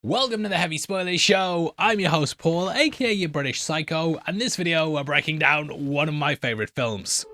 Welcome to the Heavy Spoilers Show. I'm your host Paul, aka your British Psycho, and in this video we're breaking down one of my favourite films.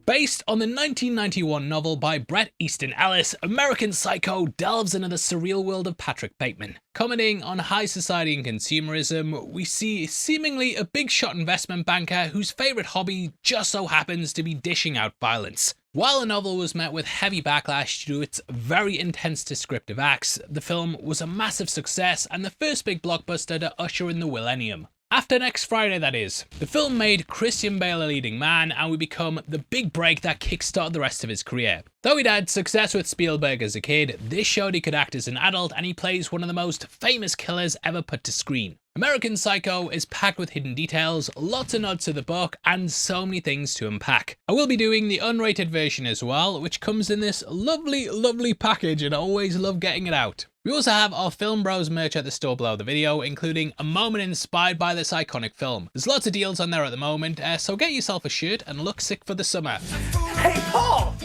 Based on the 1991 novel by Bret Easton Ellis, American Psycho delves into the surreal world of Patrick Bateman. Commenting on high society and consumerism, we see seemingly a big shot investment banker whose favourite hobby just so happens to be dishing out violence. While the novel was met with heavy backlash due to its very intense descriptive acts, the film was a massive success and the first big blockbuster to usher in the millennium. After next Friday, that is. The film made Christian Bale a leading man and would become the big break that kickstarted the rest of his career. Though he'd had success with Spielberg as a kid, this showed he could act as an adult and he plays one of the most famous killers ever put to screen. American Psycho is packed with hidden details, lots of nods to the book, and so many things to unpack. I will be doing the unrated version as well, which comes in this lovely package and I always love getting it out. We also have our Film Bros merch at the store below the video, including a moment inspired by this iconic film. There's lots of deals on there at the moment, so get yourself a shirt and look sick for the summer. Hey, Paul!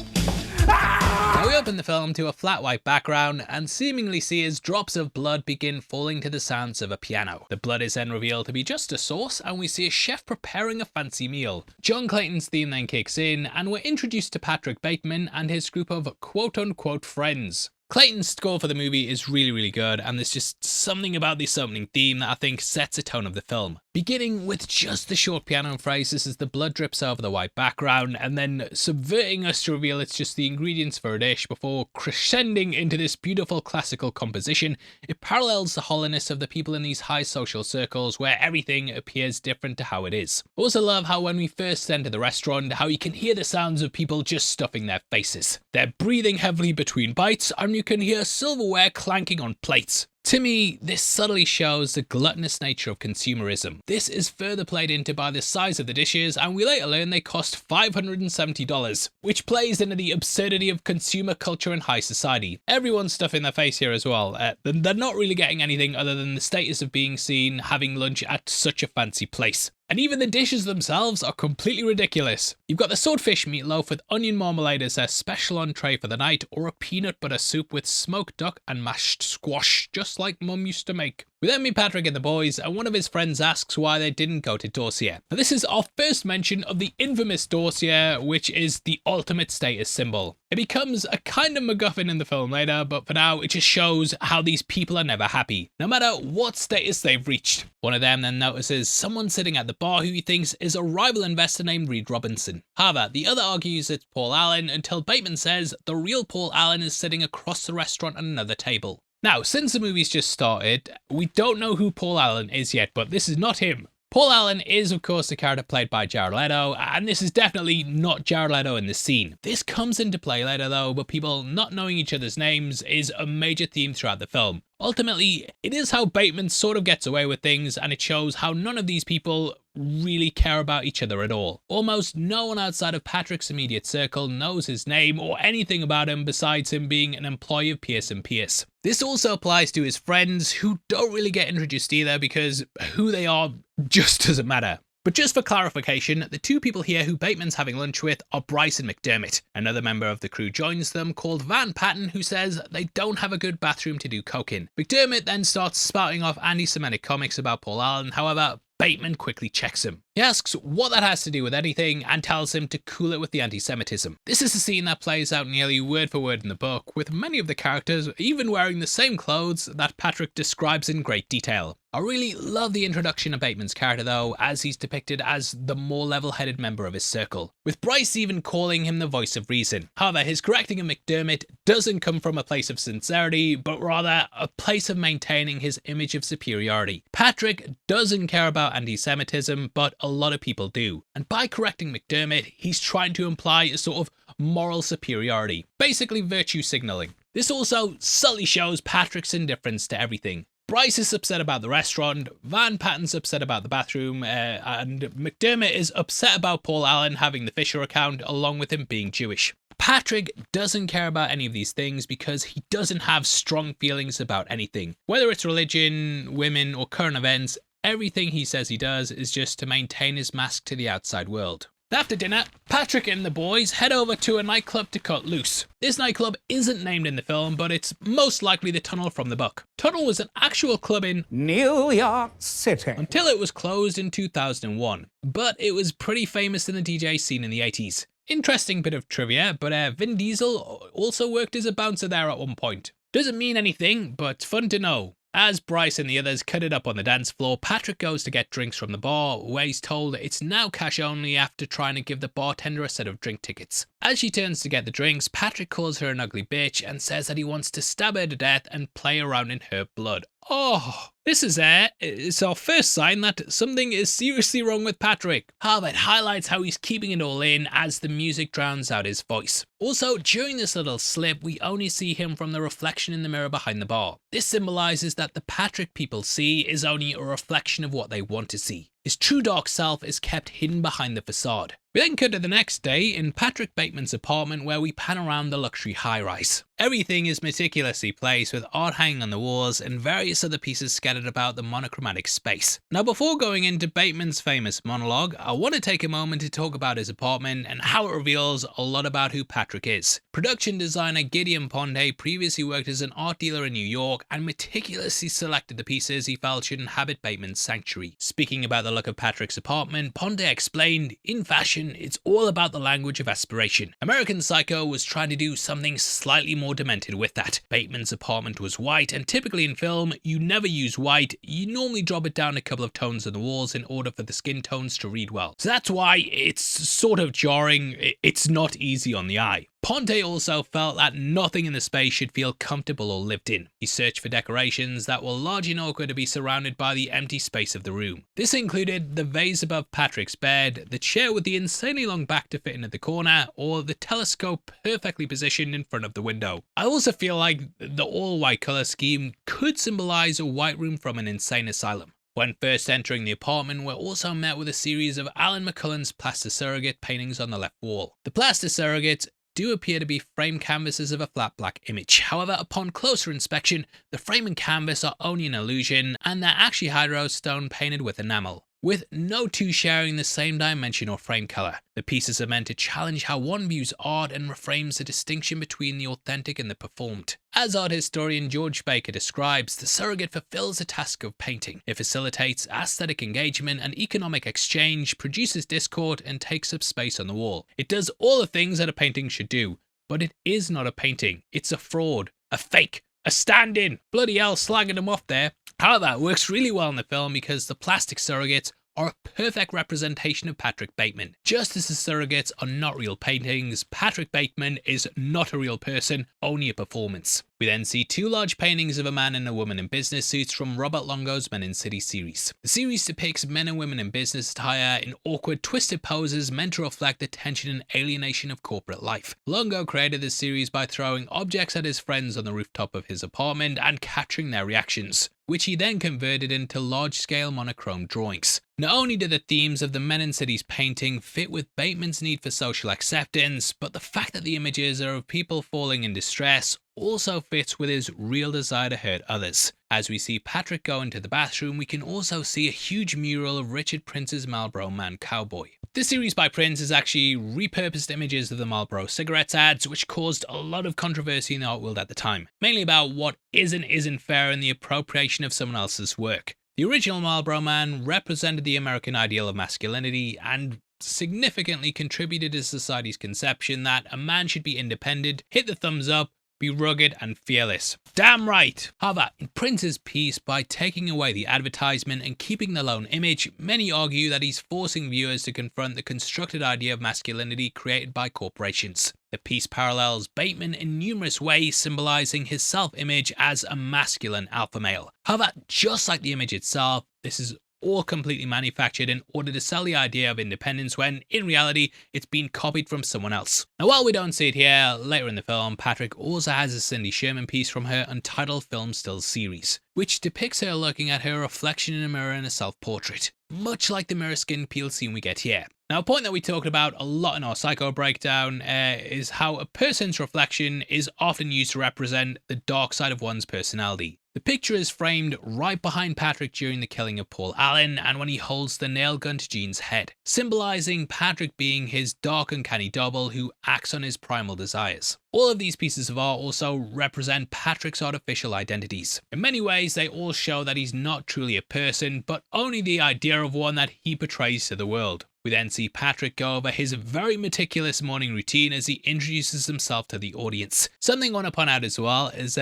Now we open the film to a flat white background and seemingly see as drops of blood begin falling to the sounds of a piano. The blood is then revealed to be just a sauce and we see a chef preparing a fancy meal. John Clayton's theme then kicks in and we're introduced to Patrick Bateman and his group of quote-unquote friends. Clayton's score for the movie is really good, and there's just something about this opening theme that I think sets the tone of the film. Beginning with just the short piano phrases as the blood drips over the white background, and then subverting us to reveal it's just the ingredients for a dish before crescending into this beautiful classical composition. It parallels the hollowness of the people in these high social circles where everything appears different to how it is. I also love how when we first enter the restaurant, how you can hear the sounds of people just stuffing their faces. They're breathing heavily between bites, and you can hear silverware clanking on plates. To me, this subtly shows the gluttonous nature of consumerism. This is further played into by the size of the dishes, and we later learn they cost $570, which plays into the absurdity of consumer culture and high society. Everyone's stuffing their face here as well. They're not really getting anything other than the status of being seen having lunch at such a fancy place. And even the dishes themselves are completely ridiculous. You've got the swordfish meatloaf with onion marmalade as a special entree for the night, or a peanut butter soup with smoked duck and mashed squash, just like Mum used to make. We then meet Patrick and the boys, and one of his friends asks why they didn't go to Dorsia. Now this is our first mention of the infamous Dorsia, which is the ultimate status symbol. It becomes a kind of MacGuffin in the film later, but for now it just shows how these people are never happy, no matter what status they've reached. One of them then notices someone sitting at the bar who he thinks is a rival investor named Reed Robinson. However, the other argues it's Paul Allen until Bateman says the real Paul Allen is sitting across the restaurant at another table. Now, since the movie's just started, we don't know who Paul Allen is yet, but this is not him. Paul Allen is, of course, the character played by Jared Leto, and this is definitely not Jared Leto in the scene. This comes into play later though, but people not knowing each other's names is a major theme throughout the film. Ultimately, it is how Bateman sort of gets away with things, and it shows how none of these people really care about each other at all. Almost no one outside of Patrick's immediate circle knows his name or anything about him besides him being an employee of Pierce & Pierce. This also applies to his friends, who don't really get introduced either because who they are just doesn't matter. But just for clarification, the two people here who Bateman's having lunch with are Bryce and McDermott. Another member of the crew joins them called Van Patten, who says they don't have a good bathroom to do coke in. McDermott then starts spouting off anti-Semitic comics about Paul Allen, however, Bateman quickly checks him. He asks what that has to do with anything and tells him to cool it with the anti-Semitism. This is a scene that plays out nearly word for word in the book, with many of the characters even wearing the same clothes that Patrick describes in great detail. I really love the introduction of Bateman's character though, as he's depicted as the more level-headed member of his circle, with Bryce even calling him the voice of reason. However, his correcting of McDermott doesn't come from a place of sincerity, but rather a place of maintaining his image of superiority. Patrick doesn't care about anti-Semitism, but a lot of people do. And by correcting McDermott, he's trying to imply a sort of moral superiority, basically virtue signaling. This also subtly shows Patrick's indifference to everything. Bryce is upset about the restaurant, Van Patten's upset about the bathroom, and McDermott is upset about Paul Allen having the Fisher account along with him being Jewish. Patrick doesn't care about any of these things because he doesn't have strong feelings about anything. Whether it's religion, women, or current events, everything he says he does is just to maintain his mask to the outside world. After dinner, Patrick and the boys head over to a nightclub to cut loose. This nightclub isn't named in the film, but it's most likely the Tunnel from the book. Tunnel was an actual club in New York City until it was closed in 2001, but it was pretty famous in the DJ scene in the 80s. Interesting bit of trivia, but Vin Diesel also worked as a bouncer there at one point. Doesn't mean anything, but fun to know. As Bryce and the others cut it up on the dance floor, Patrick goes to get drinks from the bar, where he's told it's now cash only after trying to give the bartender a set of drink tickets. As she turns to get the drinks, Patrick calls her an ugly bitch and says that he wants to stab her to death and play around in her blood. Oh, this is it's our first sign that something is seriously wrong with Patrick. However, it highlights how he's keeping it all in as the music drowns out his voice. Also, during this little slip, we only see him from the reflection in the mirror behind the bar. This symbolizes that the Patrick people see is only a reflection of what they want to see. His true dark self is kept hidden behind the facade. We then cut to the next day in Patrick Bateman's apartment, where we pan around the luxury high-rise. Everything is meticulously placed with art hanging on the walls and various other pieces scattered about the monochromatic space. Now, before going into Bateman's famous monologue, I want to take a moment to talk about his apartment and how it reveals a lot about who Patrick is. Production designer Gideon Ponte previously worked as an art dealer in New York and meticulously selected the pieces he felt should inhabit Bateman's sanctuary. Speaking about the look of Patrick's apartment, Ponte explained, "In fashion, it's all about the language of aspiration. American Psycho was trying to do something slightly more demented with that. Bateman's apartment was white, and typically in film, you never use white. You normally drop it down a couple of tones on the walls in order for the skin tones to read well. So that's why it's sort of jarring. It's not easy on the eye." Ponte also felt that nothing in the space should feel comfortable or lived in. He searched for decorations that were large enough to be surrounded by the empty space of the room. This included the vase above Patrick's bed, the chair with the insanely long back to fit in at the corner, or the telescope perfectly positioned in front of the window. I also feel like the all-white colour scheme could symbolize a white room from an insane asylum. When first entering the apartment, we're also met with a series of Alan McCullen's plaster surrogate paintings on the left wall. The plaster surrogates do appear to be frame canvases of a flat black image. However, upon closer inspection, the frame and canvas are only an illusion, and they're actually hydro stone painted with enamel, with no two sharing the same dimension or frame color. The pieces are meant to challenge how one views art and reframes the distinction between the authentic and the performed. As art historian George Baker describes, the surrogate fulfills the task of painting. It facilitates aesthetic engagement and economic exchange, produces discord, and takes up space on the wall. It does all the things that a painting should do, but it is not a painting. It's a fraud, a fake, a stand-in. Bloody hell, slagging them off there. However, it works really well in the film because the plastic surrogates are a perfect representation of Patrick Bateman. Just as the surrogates are not real paintings, Patrick Bateman is not a real person, only a performance. We then see two large paintings of a man and a woman in business suits from Robert Longo's Men in City series. The series depicts men and women in business attire in awkward, twisted poses meant to reflect the tension and alienation of corporate life. Longo created this series by throwing objects at his friends on the rooftop of his apartment and capturing their reactions, which he then converted into large-scale monochrome drawings. Not only do the themes of the Men in City's painting fit with Bateman's need for social acceptance, but the fact that the images are of people falling in distress also fits with his real desire to hurt others. As we see Patrick go into the bathroom, we can also see a huge mural of Richard Prince's Marlboro Man Cowboy. This series by Prince is actually repurposed images of the Marlboro cigarettes ads, which caused a lot of controversy in the art world at the time, mainly about what is and isn't fair in the appropriation of someone else's work. The original Marlboro Man represented the American ideal of masculinity and significantly contributed to society's conception that a man should be independent, hit the thumbs up, be rugged and fearless. Damn right! However, in Prince's piece, by taking away the advertisement and keeping the lone image, many argue that he's forcing viewers to confront the constructed idea of masculinity created by corporations. The piece parallels Bateman in numerous ways, symbolizing his self-image as a masculine alpha male. However, just like the image itself, this is all completely manufactured in order to sell the idea of independence when, in reality, it's been copied from someone else. Now, while we don't see it here, later in the film, Patrick also has a Cindy Sherman piece from her untitled film stills series, which depicts her looking at her reflection in a mirror in a self-portrait, much like the mirror skin peel scene we get here. Now, a point that we talked about a lot in our Psycho breakdown is how a person's reflection is often used to represent the dark side of one's personality. The picture is framed right behind Patrick during the killing of Paul Allen and when he holds the nail gun to Jean's head, symbolizing Patrick being his dark uncanny double who acts on his primal desires. All of these pieces of art also represent Patrick's artificial identities. In many ways, they all show that he's not truly a person, but only the idea of one that he portrays to the world. We then see Patrick go over his very meticulous morning routine as he introduces himself to the audience. Something I want to point out as well is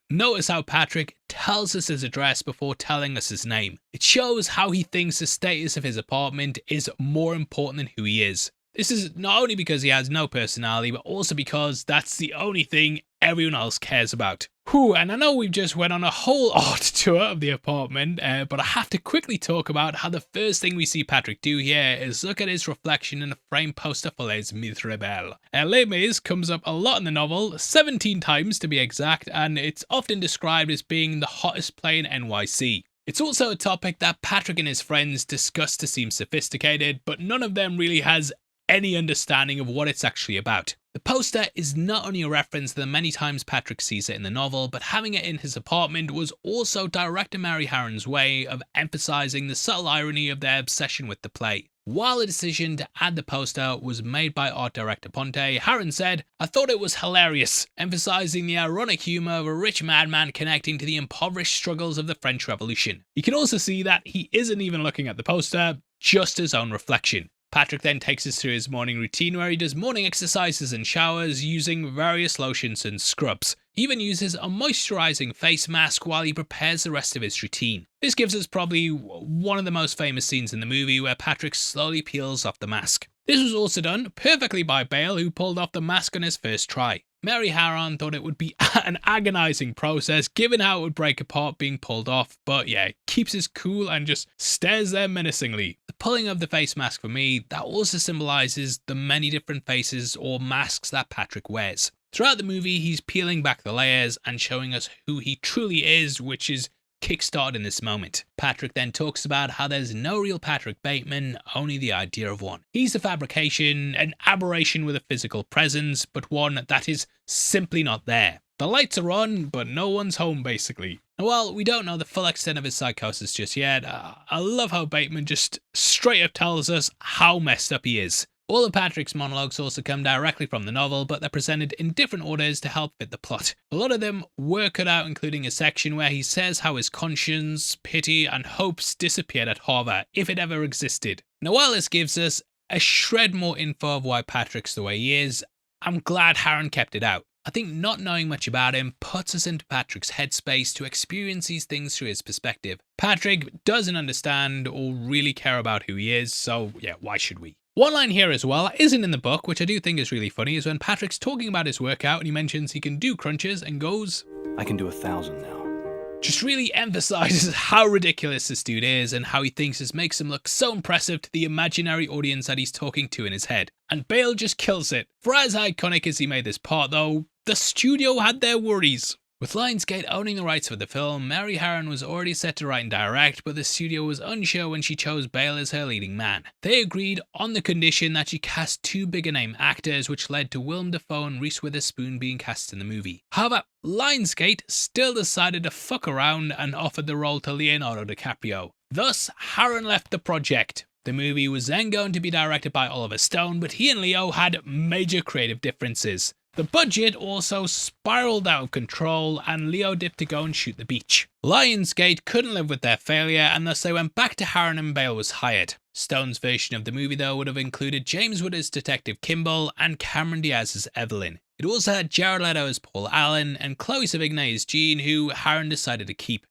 notice how Patrick tells us his address before telling us his name. It shows how he thinks the status of his apartment is more important than who he is. This is not only because he has no personality, but also because that's the only thing everyone else cares about. Whew, and I know we've just went on a whole art tour of the apartment, but I have to quickly talk about how the first thing we see Patrick do here is look at his reflection in a framed poster for Les Miserables. Les Mis comes up a lot in the novel, 17 times to be exact, and it's often described as being the hottest play in NYC. It's also a topic that Patrick and his friends discuss to seem sophisticated, but none of them really has any understanding of what it's actually about. The poster is not only a reference to the many times Patrick sees it in the novel, but having it in his apartment was also director Mary Harron's way of emphasizing the subtle irony of their obsession with the play. While the decision to add the poster was made by art director Ponte, Harron said, "I thought it was hilarious, emphasizing the ironic humor of a rich madman connecting to the impoverished struggles of the French Revolution." You can also see that he isn't even looking at the poster, just his own reflection. Patrick then takes us through his morning routine where he does morning exercises and showers using various lotions and scrubs. He even uses a moisturizing face mask while he prepares the rest of his routine. This gives us probably one of the most famous scenes in the movie where Patrick slowly peels off the mask. This was also done perfectly by Bale, who pulled off the mask on his first try. Mary Harron thought it would be an agonizing process given how it would break apart being pulled off, but yeah, keeps his cool and just stares there menacingly. The pulling of the face mask for me, that also symbolizes the many different faces or masks that Patrick wears. Throughout the movie, he's peeling back the layers and showing us who he truly is, which is kickstarted in this moment. Patrick then talks about how there's no real Patrick Bateman, only the idea of one. He's a fabrication, an aberration with a physical presence, but one that is simply not there. The lights are on, but no one's home basically. And while we don't know the full extent of his psychosis just yet, I love how Bateman just straight up tells us how messed up he is. All of Patrick's monologues also come directly from the novel, but they're presented in different orders to help fit the plot. A lot of them were cut out, including a section where he says how his conscience, pity, and hopes disappeared at Harvard, if it ever existed. Now, while this gives us a shred more info of why Patrick's the way he is, I'm glad Harron kept it out. I think not knowing much about him puts us into Patrick's headspace to experience these things through his perspective. Patrick doesn't understand or really care about who he is, so yeah, why should we? One line here as well isn't in the book, which I do think is really funny, is when Patrick's talking about his workout and he mentions he can do crunches and goes, "I can do 1,000 now." Just really emphasizes how ridiculous this dude is and how he thinks this makes him look so impressive to the imaginary audience that he's talking to in his head. And Bale just kills it. For as iconic as he made this part though, the studio had their worries. With Lionsgate owning the rights for the film, Mary Harron was already set to write and direct, but the studio was unsure when she chose Bale as her leading man. They agreed on the condition that she cast two bigger name actors, which led to Willem Dafoe and Reese Witherspoon being cast in the movie. However, Lionsgate still decided to fuck around and offered the role to Leonardo DiCaprio. Thus, Harron left the project. The movie was then going to be directed by Oliver Stone, but he and Leo had major creative differences. The budget also spiraled out of control and Leo dipped to go and shoot the beach. Lionsgate couldn't live with their failure and thus they went back to Harron and Bale was hired. Stone's version of the movie though would have included James Wood as Detective Kimbell and Cameron Diaz as Evelyn. It also had Jared Leto as Paul Allen and Chloe Sevigny as Jean, who Harron decided to keep.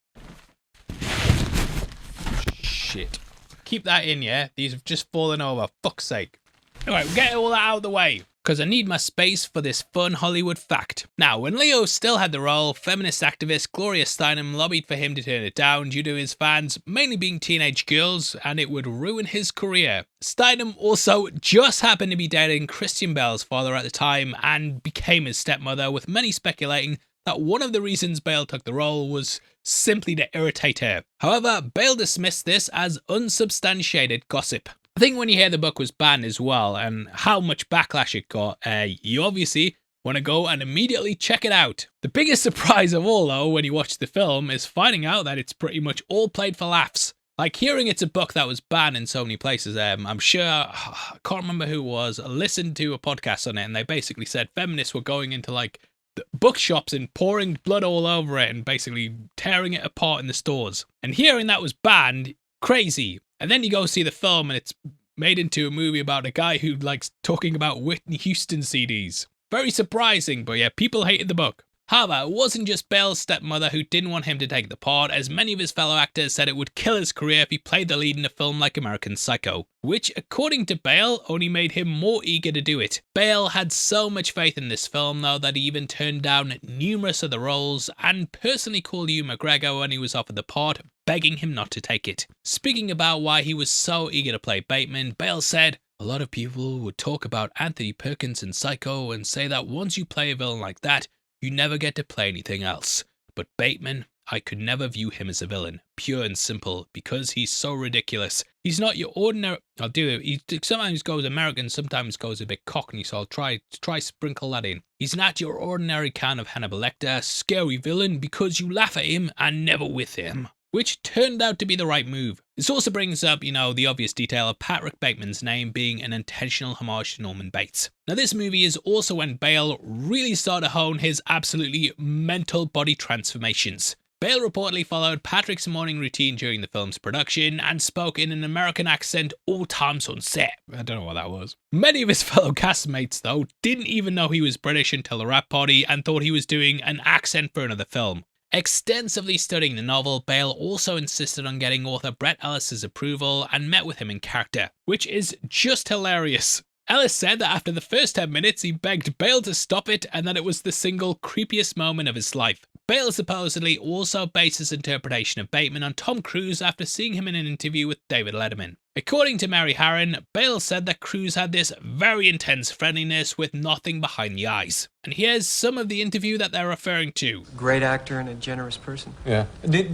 Shit. Keep that in, yeah? These have just fallen over, fuck's sake. Alright, we'll get all that out of the way, because I need my space for this fun Hollywood fact. Now, when Leo still had the role, feminist activist Gloria Steinem lobbied for him to turn it down due to his fans mainly being teenage girls and it would ruin his career. Steinem also just happened to be dating Christian Bale's father at the time and became his stepmother, with many speculating that one of the reasons Bale took the role was simply to irritate her. However, Bale dismissed this as unsubstantiated gossip. I think when you hear the book was banned as well and how much backlash it got, you obviously Want to go and immediately check it out. The biggest surprise of all, though, when you watch the film, is finding out that it's pretty much all played for laughs. Like hearing it's a book that was banned in so many places. I'm sure, I can't remember who it was, I listened to a podcast on it and they basically said feminists were going into like the bookshops and pouring blood all over it and basically tearing it apart in the stores. And hearing that was banned, crazy. And then you go see the film and it's made into a movie about a guy who likes talking about Whitney Houston CDs. Very surprising, but yeah, people hated the book. However, it wasn't just Bale's stepmother who didn't want him to take the part, as many of his fellow actors said it would kill his career if he played the lead in a film like American Psycho, which, according to Bale, only made him more eager to do it. Bale had so much faith in this film, though, that he even turned down numerous other roles, and personally called Ewan McGregor when he was offered the part, begging him not to take it. Speaking about why he was so eager to play Bateman, Bale said, "A lot of people would talk about Anthony Perkins in Psycho and say that once you play a villain like that, you never get to play anything else. But Bateman, I could never view him as a villain, pure and simple, because he's so ridiculous. He's not your ordinary..." I'll do it. He sometimes goes American, sometimes goes a bit cockney, so I'll try sprinkle that in. "He's not your ordinary kind of Hannibal Lecter, scary villain, because you laugh at him and never with him." Which turned out to be the right move. This also brings up, the obvious detail of Patrick Bateman's name being an intentional homage to Norman Bates. Now this movie is also when Bale really started to hone his absolutely mental body transformations. Bale reportedly followed Patrick's morning routine during the film's production and spoke in an American accent all times on set. I don't know what that was. Many of his fellow castmates, though, didn't even know he was British until the rap party and thought he was doing an accent for another film. Extensively studying the novel, Bale also insisted on getting author Brett Ellis's approval and met with him in character, which is just hilarious. Ellis said that after the first 10 minutes he begged Bale to stop it and that it was the single creepiest moment of his life. Bale supposedly also based his interpretation of Bateman on Tom Cruise after seeing him in an interview with David Letterman. According to Mary Harron, Bale said that Cruise had this very intense friendliness with nothing behind the eyes. And here's some of the interview that they're referring to. Great actor and a generous person. Yeah.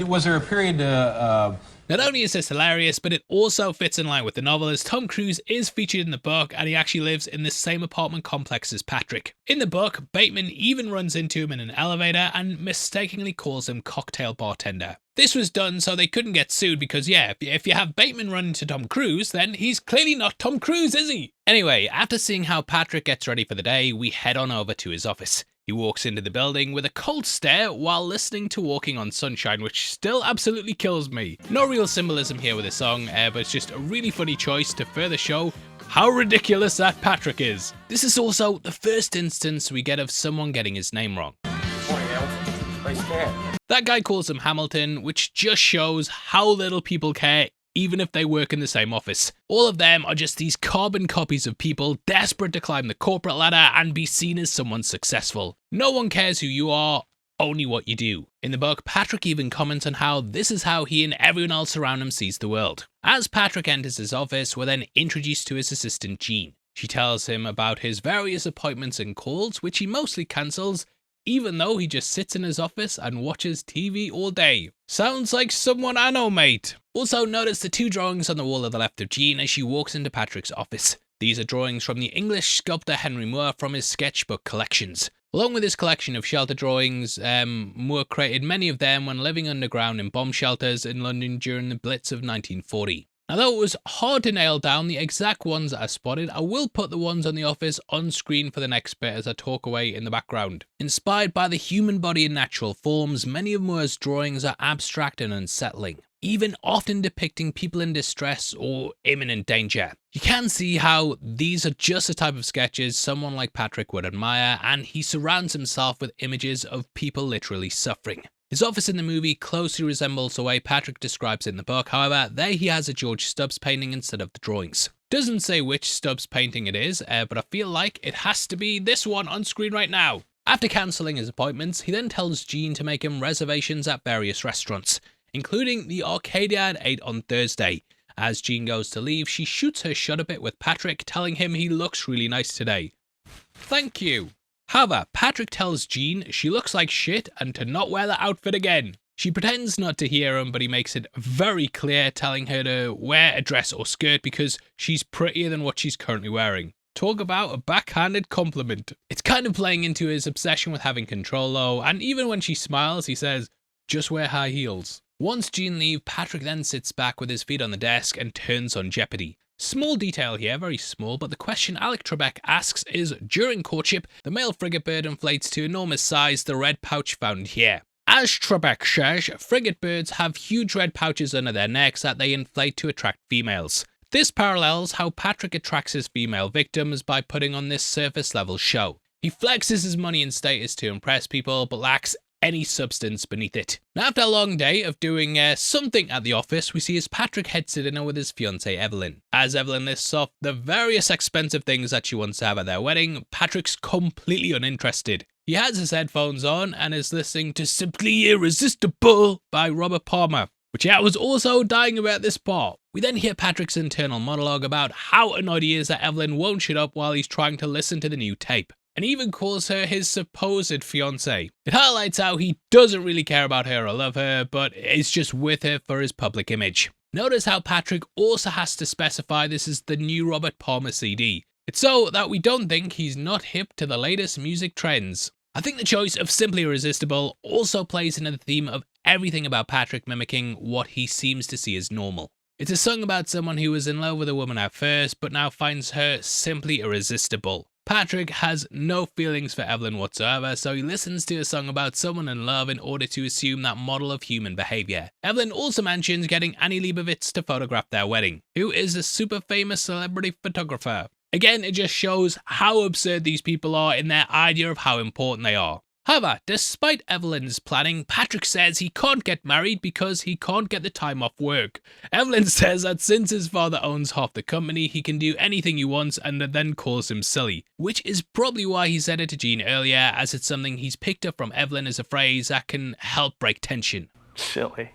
Was there a period Not only is this hilarious, but it also fits in line with the novel, as Tom Cruise is featured in the book and he actually lives in the same apartment complex as Patrick. In the book, Bateman even runs into him in an elevator and mistakenly calls him cocktail bartender. This was done so they couldn't get sued because, yeah, if you have Bateman run into Tom Cruise, then he's clearly not Tom Cruise, is he? Anyway, after seeing how Patrick gets ready for the day, we head on over to his office. He walks into the building with a cold stare while listening to Walking on Sunshine, which still absolutely kills me. No real symbolism here with this song, but it's just a really funny choice to further show how ridiculous that Patrick is. This is also the first instance we get of someone getting his name wrong. That guy calls him Hamilton, which just shows how little people care, even if they work in the same office. All of them are just these carbon copies of people desperate to climb the corporate ladder and be seen as someone successful. No one cares who you are, only what you do. In the book, Patrick even comments on how this is how he and everyone else around him sees the world. As Patrick enters his office, we're then introduced to his assistant Jean. She tells him about his various appointments and calls, which he mostly cancels, even though he just sits in his office and watches TV all day. Sounds like someone I know, mate. Also notice the two drawings on the wall to the left of Jean as she walks into Patrick's office. These are drawings from the English sculptor Henry Moore from his sketchbook collections. Along with his collection of shelter drawings, Moore created many of them when living underground in bomb shelters in London during the Blitz of 1940. Now, though it was hard to nail down the exact ones that I spotted, I will put the ones on the office on screen for the next bit as I talk away in the background. Inspired by the human body in natural forms, many of Moore's drawings are abstract and unsettling, even often depicting people in distress or imminent danger. You can see how these are just the type of sketches someone like Patrick would admire, and he surrounds himself with images of people literally suffering. His office in the movie closely resembles the way Patrick describes it in the book, however, there he has a George Stubbs painting instead of the drawings. Doesn't say which Stubbs painting it is, but I feel like it has to be this one on screen right now. After cancelling his appointments, he then tells Jean to make him reservations at various restaurants, including the Arcadia at 8 on Thursday. As Jean goes to leave, she shoots her shot a bit with Patrick, telling him he looks really nice today. Thank you. However, Patrick tells Jean she looks like shit and to not wear that outfit again. She pretends not to hear him, but he makes it very clear, telling her to wear a dress or skirt because she's prettier than what she's currently wearing. Talk about a backhanded compliment. It's kind of playing into his obsession with having control though, and even when she smiles, he says, "Just wear high heels." Once Jean leaves, Patrick then sits back with his feet on the desk and turns on Jeopardy. Small detail here, very small, but the question Alec Trebek asks is, during courtship, the male frigate bird inflates to enormous size the red pouch found here. As Trebek says, frigate birds have huge red pouches under their necks that they inflate to attract females. This parallels how Patrick attracts his female victims by putting on this surface level show. He flexes his money and status to impress people, but lacks any substance beneath it. Now, after a long day of doing something at the office, we see as Patrick heads to dinner with his fiancée Evelyn. As Evelyn lists off the various expensive things that she wants to have at their wedding, Patrick's completely uninterested. He has his headphones on and is listening to Simply Irresistible by Robert Palmer, which I was also dying about this part. We then hear Patrick's internal monologue about how annoyed he is that Evelyn won't shut up while he's trying to listen to the new tape, and even calls her his supposed fiancée. It highlights how he doesn't really care about her or love her, but is just with her for his public image. Notice how Patrick also has to specify this is the new Robert Palmer CD. It's so that we don't think he's not hip to the latest music trends. I think the choice of Simply Irresistible also plays into the theme of everything about Patrick mimicking what he seems to see as normal. It's a song about someone who was in love with a woman at first, but now finds her simply irresistible. Patrick has no feelings for Evelyn whatsoever, so he listens to a song about someone in love in order to assume that model of human behavior. Evelyn also mentions getting Annie Leibovitz to photograph their wedding, who is a super famous celebrity photographer. Again, it just shows how absurd these people are in their idea of how important they are. However, despite Evelyn's planning, Patrick says he can't get married because he can't get the time off work. Evelyn says that since his father owns half the company, he can do anything he wants and then calls him silly, which is probably why he said it to Jean earlier, as it's something he's picked up from Evelyn as a phrase that can help break tension. Silly.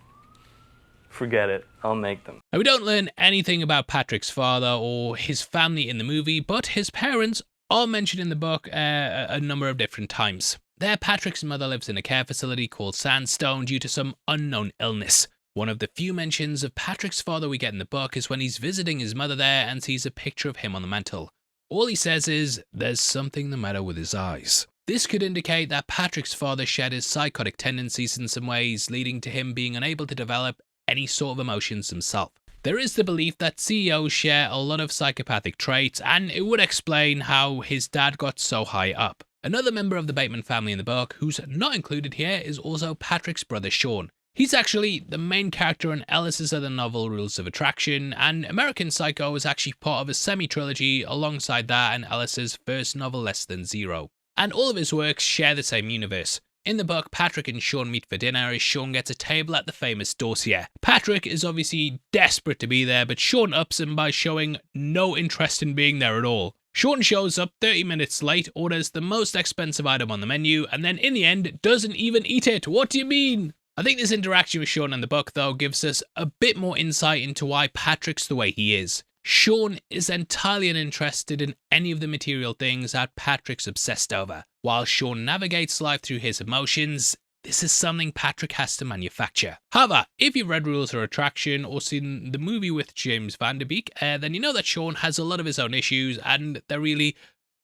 Forget it. I'll make them. Now, we don't learn anything about Patrick's father or his family in the movie, but his parents are mentioned in the book a number of different times. There, Patrick's mother lives in a care facility called Sandstone due to some unknown illness. One of the few mentions of Patrick's father we get in the book is when he's visiting his mother there and sees a picture of him on the mantel. All he says is, "There's something the matter with his eyes." This could indicate that Patrick's father shared his psychotic tendencies in some ways, leading to him being unable to develop any sort of emotions himself. There is the belief that CEOs share a lot of psychopathic traits, and it would explain how his dad got so high up. Another member of the Bateman family in the book, who's not included here, is also Patrick's brother Sean. He's actually the main character in Ellis's other novel, Rules of Attraction, and American Psycho is actually part of a semi-trilogy alongside that and Ellis's first novel, Less Than Zero. And all of his works share the same universe. In the book, Patrick and Sean meet for dinner as Sean gets a table at the famous Dorsia. Patrick is obviously desperate to be there, but Sean ups him by showing no interest in being there at all. Sean shows up 30 minutes late, orders the most expensive item on the menu, and then in the end doesn't even eat it. What do you mean? I think this interaction with Sean in the book though gives us a bit more insight into why Patrick's the way he is. Sean is entirely uninterested in any of the material things that Patrick's obsessed over. While Sean navigates life through his emotions, this is something Patrick has to manufacture. However, if you've read Rules of Attraction or seen the movie with James Van Der Beek, then you know that Sean has a lot of his own issues and they're really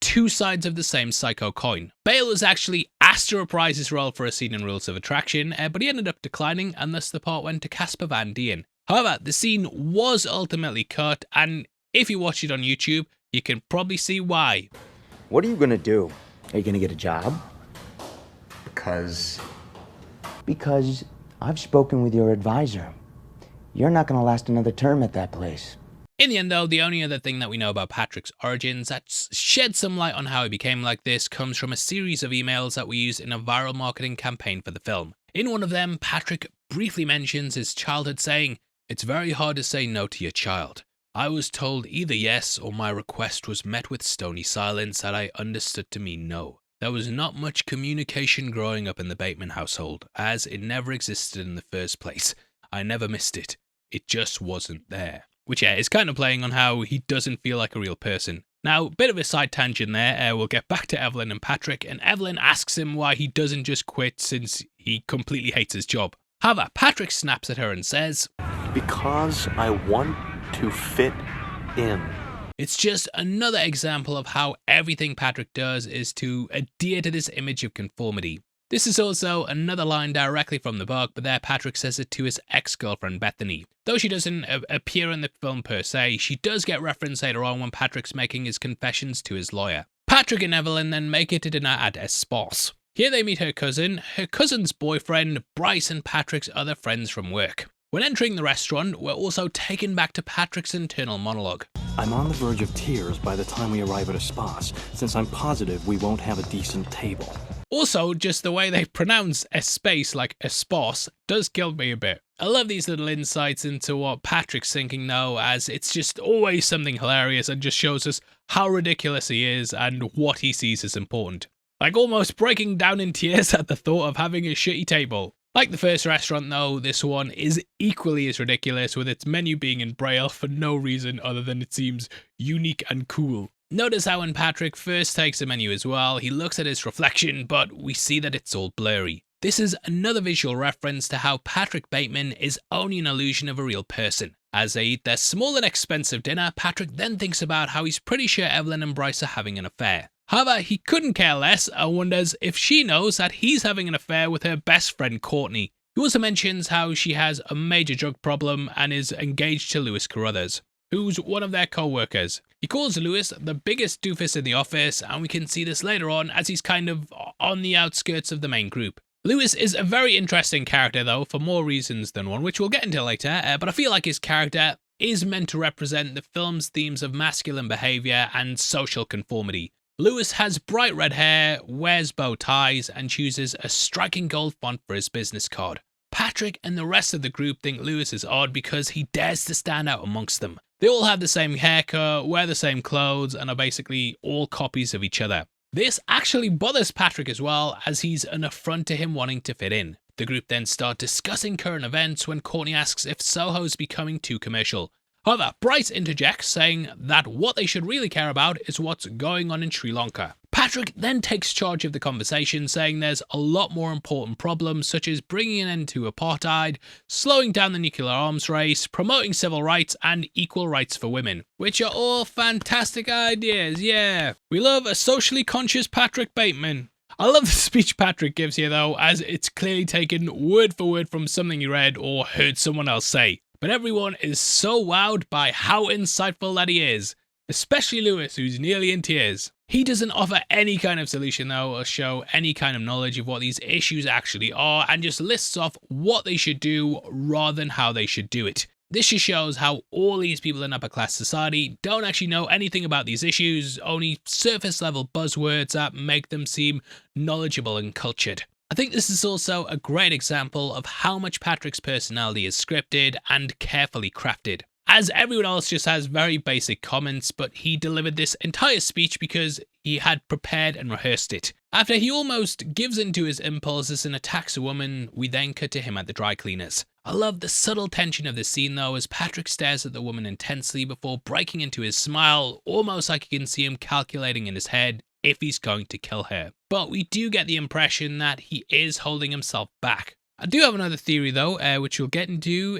two sides of the same psycho coin. Bale was actually asked to reprise his role for a scene in Rules of Attraction, but he ended up declining and thus the part went to Casper Van Dien. However, the scene was ultimately cut, and if you watch it on YouTube, you can probably see why. What are you gonna do? Are you gonna get a job? Because I've spoken with your advisor. You're not gonna last another term at that place. In the end though, the only other thing that we know about Patrick's origins that sheds some light on how he became like this comes from a series of emails that we used in a viral marketing campaign for the film. In one of them, Patrick briefly mentions his childhood saying, "It's very hard to say no to your child. I was told either yes or my request was met with stony silence that I understood to mean no. There was not much communication growing up in the Bateman household, as it never existed in the first place. I never missed it. It just wasn't there." Which is kind of playing on how he doesn't feel like a real person. Now, bit of a side tangent there, we'll get back to Evelyn and Patrick, and Evelyn asks him why he doesn't just quit since he completely hates his job. However, Patrick snaps at her and says, Because I want to fit in. It's just another example of how everything Patrick does is to adhere to this image of conformity. This is also another line directly from the book, but there Patrick says it to his ex-girlfriend Bethany. Though she doesn't appear in the film per se, she does get referenced later on when Patrick's making his confessions to his lawyer. Patrick and Evelyn then make it to dinner at Escorts. Here they meet her cousin's boyfriend, Bryce, and Patrick's other friends from work. When entering the restaurant, we're also taken back to Patrick's internal monologue. I'm on the verge of tears by the time we arrive at Escorts, since I'm positive we won't have a decent table. Also, just the way they pronounce a space like Escorts does kill me a bit. I love these little insights into what Patrick's thinking though, as it's just always something hilarious and just shows us how ridiculous he is and what he sees as important. Like almost breaking down in tears at the thought of having a shitty table. Like the first restaurant though, this one is equally as ridiculous, with its menu being in Braille for no reason other than it seems unique and cool. Notice how when Patrick first takes the menu as well, he looks at his reflection, but we see that it's all blurry. This is another visual reference to how Patrick Bateman is only an illusion of a real person. As they eat their small and expensive dinner, Patrick then thinks about how he's pretty sure Evelyn and Bryce are having an affair. However, he couldn't care less and wonders if she knows that he's having an affair with her best friend Courtney. He also mentions how she has a major drug problem and is engaged to Lewis Carruthers, who's one of their co-workers. He calls Lewis the biggest doofus in the office, and we can see this later on as he's kind of on the outskirts of the main group. Lewis is a very interesting character though, for more reasons than one, which we'll get into later, but I feel like his character is meant to represent the film's themes of masculine behaviour and social conformity. Lewis has bright red hair, wears bow ties, and chooses a striking gold font for his business card. Patrick and the rest of the group think Lewis is odd because he dares to stand out amongst them. They all have the same haircut, wear the same clothes, and are basically all copies of each other. This actually bothers Patrick as well, as he's an affront to him wanting to fit in. The group then start discussing current events when Courtney asks if Soho's becoming too commercial. However, Bryce interjects, saying that what they should really care about is what's going on in Sri Lanka. Patrick then takes charge of the conversation, saying there's a lot more important problems, such as bringing an end to apartheid, slowing down the nuclear arms race, promoting civil rights, and equal rights for women. Which are all fantastic ideas, yeah. We love a socially conscious Patrick Bateman. I love the speech Patrick gives here though, as it's clearly taken word for word from something he read or heard someone else say. But everyone is so wowed by how insightful that he is, especially Lewis, who's nearly in tears. He doesn't offer any kind of solution though, or show any kind of knowledge of what these issues actually are, and just lists off what they should do rather than how they should do it. This just shows how all these people in upper class society don't actually know anything about these issues, only surface level buzzwords that make them seem knowledgeable and cultured. I think this is also a great example of how much Patrick's personality is scripted and carefully crafted, as everyone else just has very basic comments, but he delivered this entire speech because he had prepared and rehearsed it. After he almost gives in to his impulses and attacks a woman, we then cut to him at the dry cleaners. I love the subtle tension of this scene though, as Patrick stares at the woman intensely before breaking into his smile, almost like you can see him calculating in his head if he's going to kill her. But we do get the impression that he is holding himself back. I do have another theory though, which we'll get into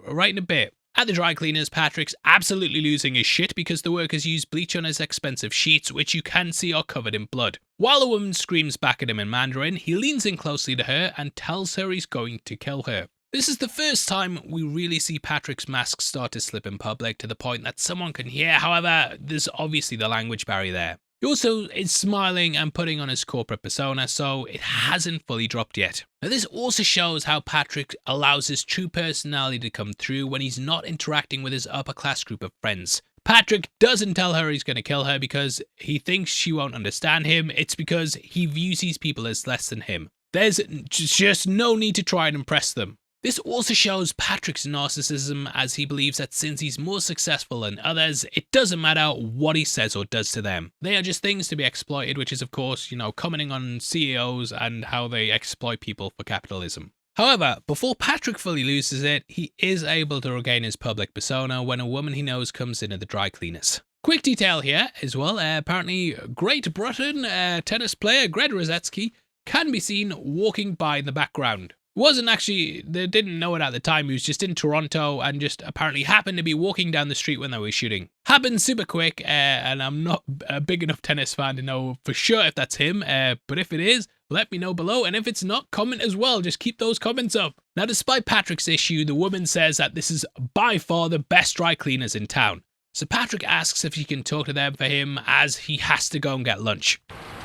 right in a bit. At the dry cleaners, Patrick's absolutely losing his shit because the workers use bleach on his expensive sheets, which you can see are covered in blood. While the woman screams back at him in Mandarin, he leans in closely to her and tells her he's going to kill her. This is the first time we really see Patrick's mask start to slip in public to the point that someone can hear. However, there's obviously the language barrier there. He also is smiling and putting on his corporate persona, so it hasn't fully dropped yet. Now this also shows how Patrick allows his true personality to come through when he's not interacting with his upper class group of friends. Patrick doesn't tell her he's going to kill her because he thinks she won't understand him. It's because he views these people as less than him. There's just no need to try and impress them. This also shows Patrick's narcissism, as he believes that since he's more successful than others, it doesn't matter what he says or does to them. They are just things to be exploited, which is of course, commenting on CEOs and how they exploit people for capitalism. However, before Patrick fully loses it, he is able to regain his public persona when a woman he knows comes in at the dry cleaners. Quick detail here as well, apparently Great Britain tennis player Greg Rosetsky can be seen walking by in the background. Wasn't actually, they didn't know it at the time. He was just in Toronto and just apparently happened to be walking down the street when they were shooting. Happened super quick, and I'm not a big enough tennis fan to know for sure if that's him, but if it is, let me know below, and if it's not, comment as well. Just keep those comments up. Now, despite Patrick's issue, the woman says that this is by far the best dry cleaners in town. So Patrick asks if he can talk to them for him as he has to go and get lunch.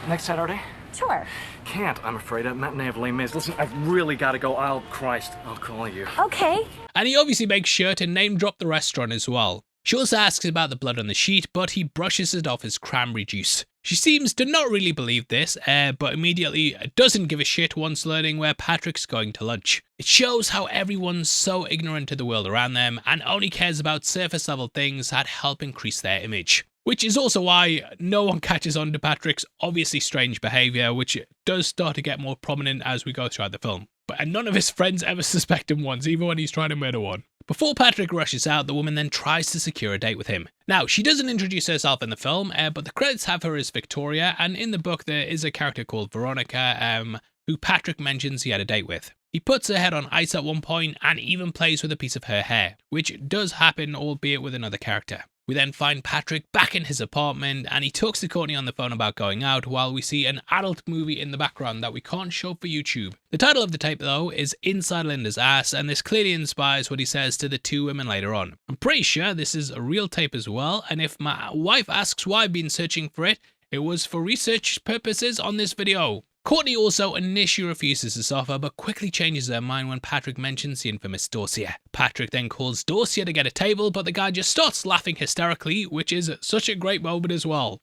Next Saturday? Sure. Can't, I'm afraid. At matinee of Les Mis. Listen, I've really got to go. Christ, I'll call you. Okay. And he obviously makes sure to name drop the restaurant as well. She also asks about the blood on the sheet, but he brushes it off as cranberry juice. She seems to not really believe this, but immediately doesn't give a shit once learning where Patrick's going to lunch. It shows how everyone's so ignorant to the world around them and only cares about surface level things that help increase their image. Which is also why no one catches on to Patrick's obviously strange behaviour, which does start to get more prominent as we go throughout the film. But none of his friends ever suspect him once, even when he's trying to murder one. Before Patrick rushes out, the woman then tries to secure a date with him. Now, she doesn't introduce herself in the film, but the credits have her as Victoria, and in the book there is a character called Veronica, who Patrick mentions he had a date with. He puts her head on ice at one point and even plays with a piece of her hair, which does happen, albeit with another character. We then find Patrick back in his apartment and he talks to Courtney on the phone about going out while we see an adult movie in the background that we can't show for YouTube. The title of the tape though is Inside Linda's Ass, and this clearly inspires what he says to the two women later on. I'm pretty sure this is a real tape as well, and if my wife asks why I've been searching for it, it was for research purposes on this video. Courtney also initially refuses this offer, but quickly changes her mind when Patrick mentions the infamous Dorsia. Patrick then calls Dorsia to get a table, but the guy just starts laughing hysterically, which is such a great moment as well.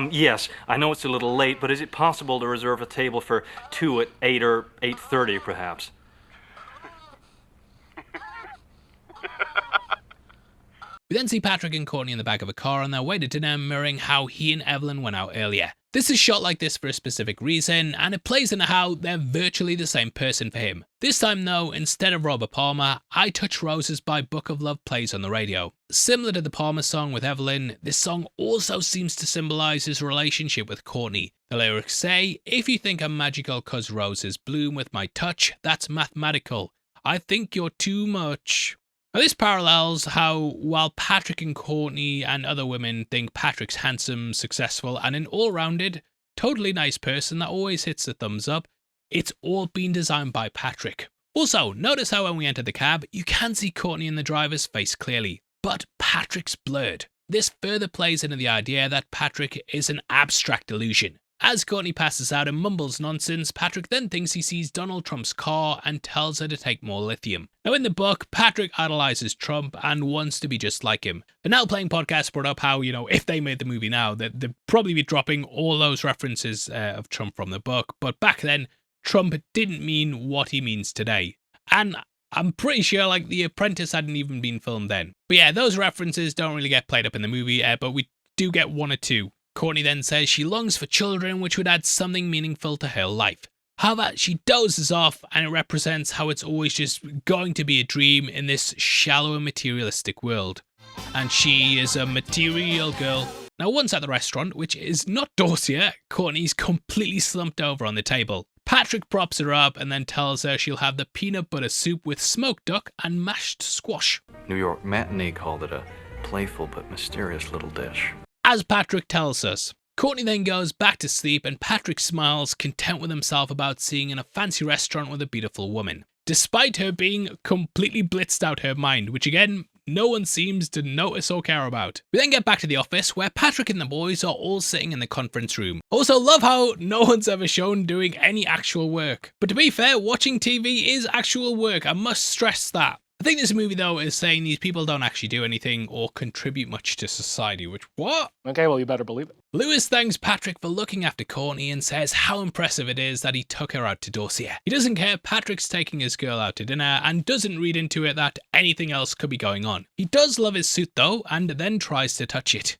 Yes, I know it's a little late, but is it possible to reserve a table for 2 at 8 or 8:30 perhaps? We then see Patrick and Courtney in the back of a car on their way to dinner, mirroring how he and Evelyn went out earlier. This is shot like this for a specific reason, and it plays into how they're virtually the same person for him. This time though, instead of Robert Palmer, I Touch Roses by Book of Love plays on the radio. Similar to the Palmer song with Evelyn, this song also seems to symbolise his relationship with Courtney. The lyrics say, "If you think I'm magical 'cause roses bloom with my touch, that's mathematical. I think you're too much." Now this parallels how, while Patrick and Courtney and other women think Patrick's handsome, successful, and an all-rounded, totally nice person that always hits the thumbs up, it's all been designed by Patrick. Also, notice how when we enter the cab, you can see Courtney in the driver's face clearly, but Patrick's blurred. This further plays into the idea that Patrick is an abstract illusion. As Courtney passes out and mumbles nonsense, Patrick then thinks he sees Donald Trump's car and tells her to take more lithium. Now in the book, Patrick idolizes Trump and wants to be just like him. The Now Playing podcast brought up how, if they made the movie now, they'd probably be dropping all those references of Trump from the book, but back then, Trump didn't mean what he means today. And I'm pretty sure The Apprentice hadn't even been filmed then. But yeah, those references don't really get played up in the movie, but we do get one or two. Courtney then says she longs for children, which would add something meaningful to her life. However, she dozes off, and it represents how it's always just going to be a dream in this shallow and materialistic world. And she is a material girl. Now once at the restaurant, which is not Dorsia, Courtney's completely slumped over on the table. Patrick props her up and then tells her she'll have the peanut butter soup with smoked duck and mashed squash. New York Matinee called it a playful but mysterious little dish. As Patrick tells us. Courtney then goes back to sleep and Patrick smiles, content with himself about seeing in a fancy restaurant with a beautiful woman, despite her being completely blitzed out her mind, which again, no one seems to notice or care about. We then get back to the office where Patrick and the boys are all sitting in the conference room. Also love how no one's ever shown doing any actual work. But to be fair, watching TV is actual work, I must stress that. I think this movie though is saying these people don't actually do anything or contribute much to society, which what? Okay, well you better believe it. Lewis thanks Patrick for looking after Courtney and says how impressive it is that he took her out to Dorsia. He doesn't care Patrick's taking his girl out to dinner and doesn't read into it that anything else could be going on. He does love his suit though and then tries to touch it.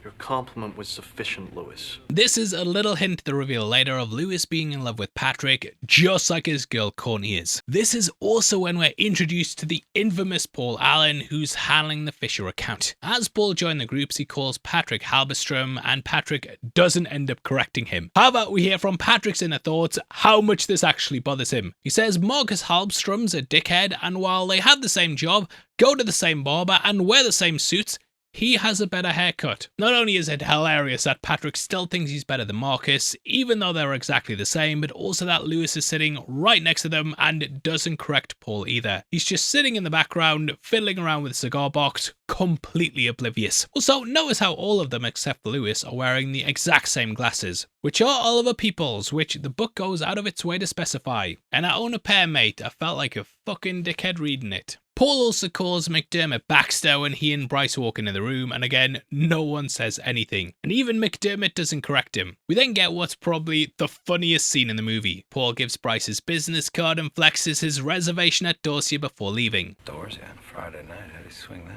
Your compliment was sufficient, Lewis. This is a little hint to the reveal later of Lewis being in love with Patrick, just like his girl Courtney is. This is also when we're introduced to the infamous Paul Allen, who's handling the Fisher account. As Paul joins the groups, he calls Patrick Halberstrom, and Patrick doesn't end up correcting him. How about we hear from Patrick's inner thoughts how much this actually bothers him. He says Marcus Halberstrom's a dickhead, and while they have the same job, go to the same barber, and wear the same suits, he has a better haircut. Not only is it hilarious that Patrick still thinks he's better than Marcus, even though they're exactly the same, but also that Lewis is sitting right next to them and doesn't correct Paul either. He's just sitting in the background, fiddling around with a cigar box, completely oblivious. Also, notice how all of them except Lewis are wearing the exact same glasses, which are Oliver Peoples, which the book goes out of its way to specify. And I own a pair, mate. I felt like a fucking dickhead reading it. Paul also calls McDermott Baxter when he and Bryce walk into the room, and again, no one says anything. And even McDermott doesn't correct him. We then get what's probably the funniest scene in the movie. Paul gives Bryce his business card and flexes his reservation at Dorsia before leaving. Dorsia on Friday night, how do you swing that?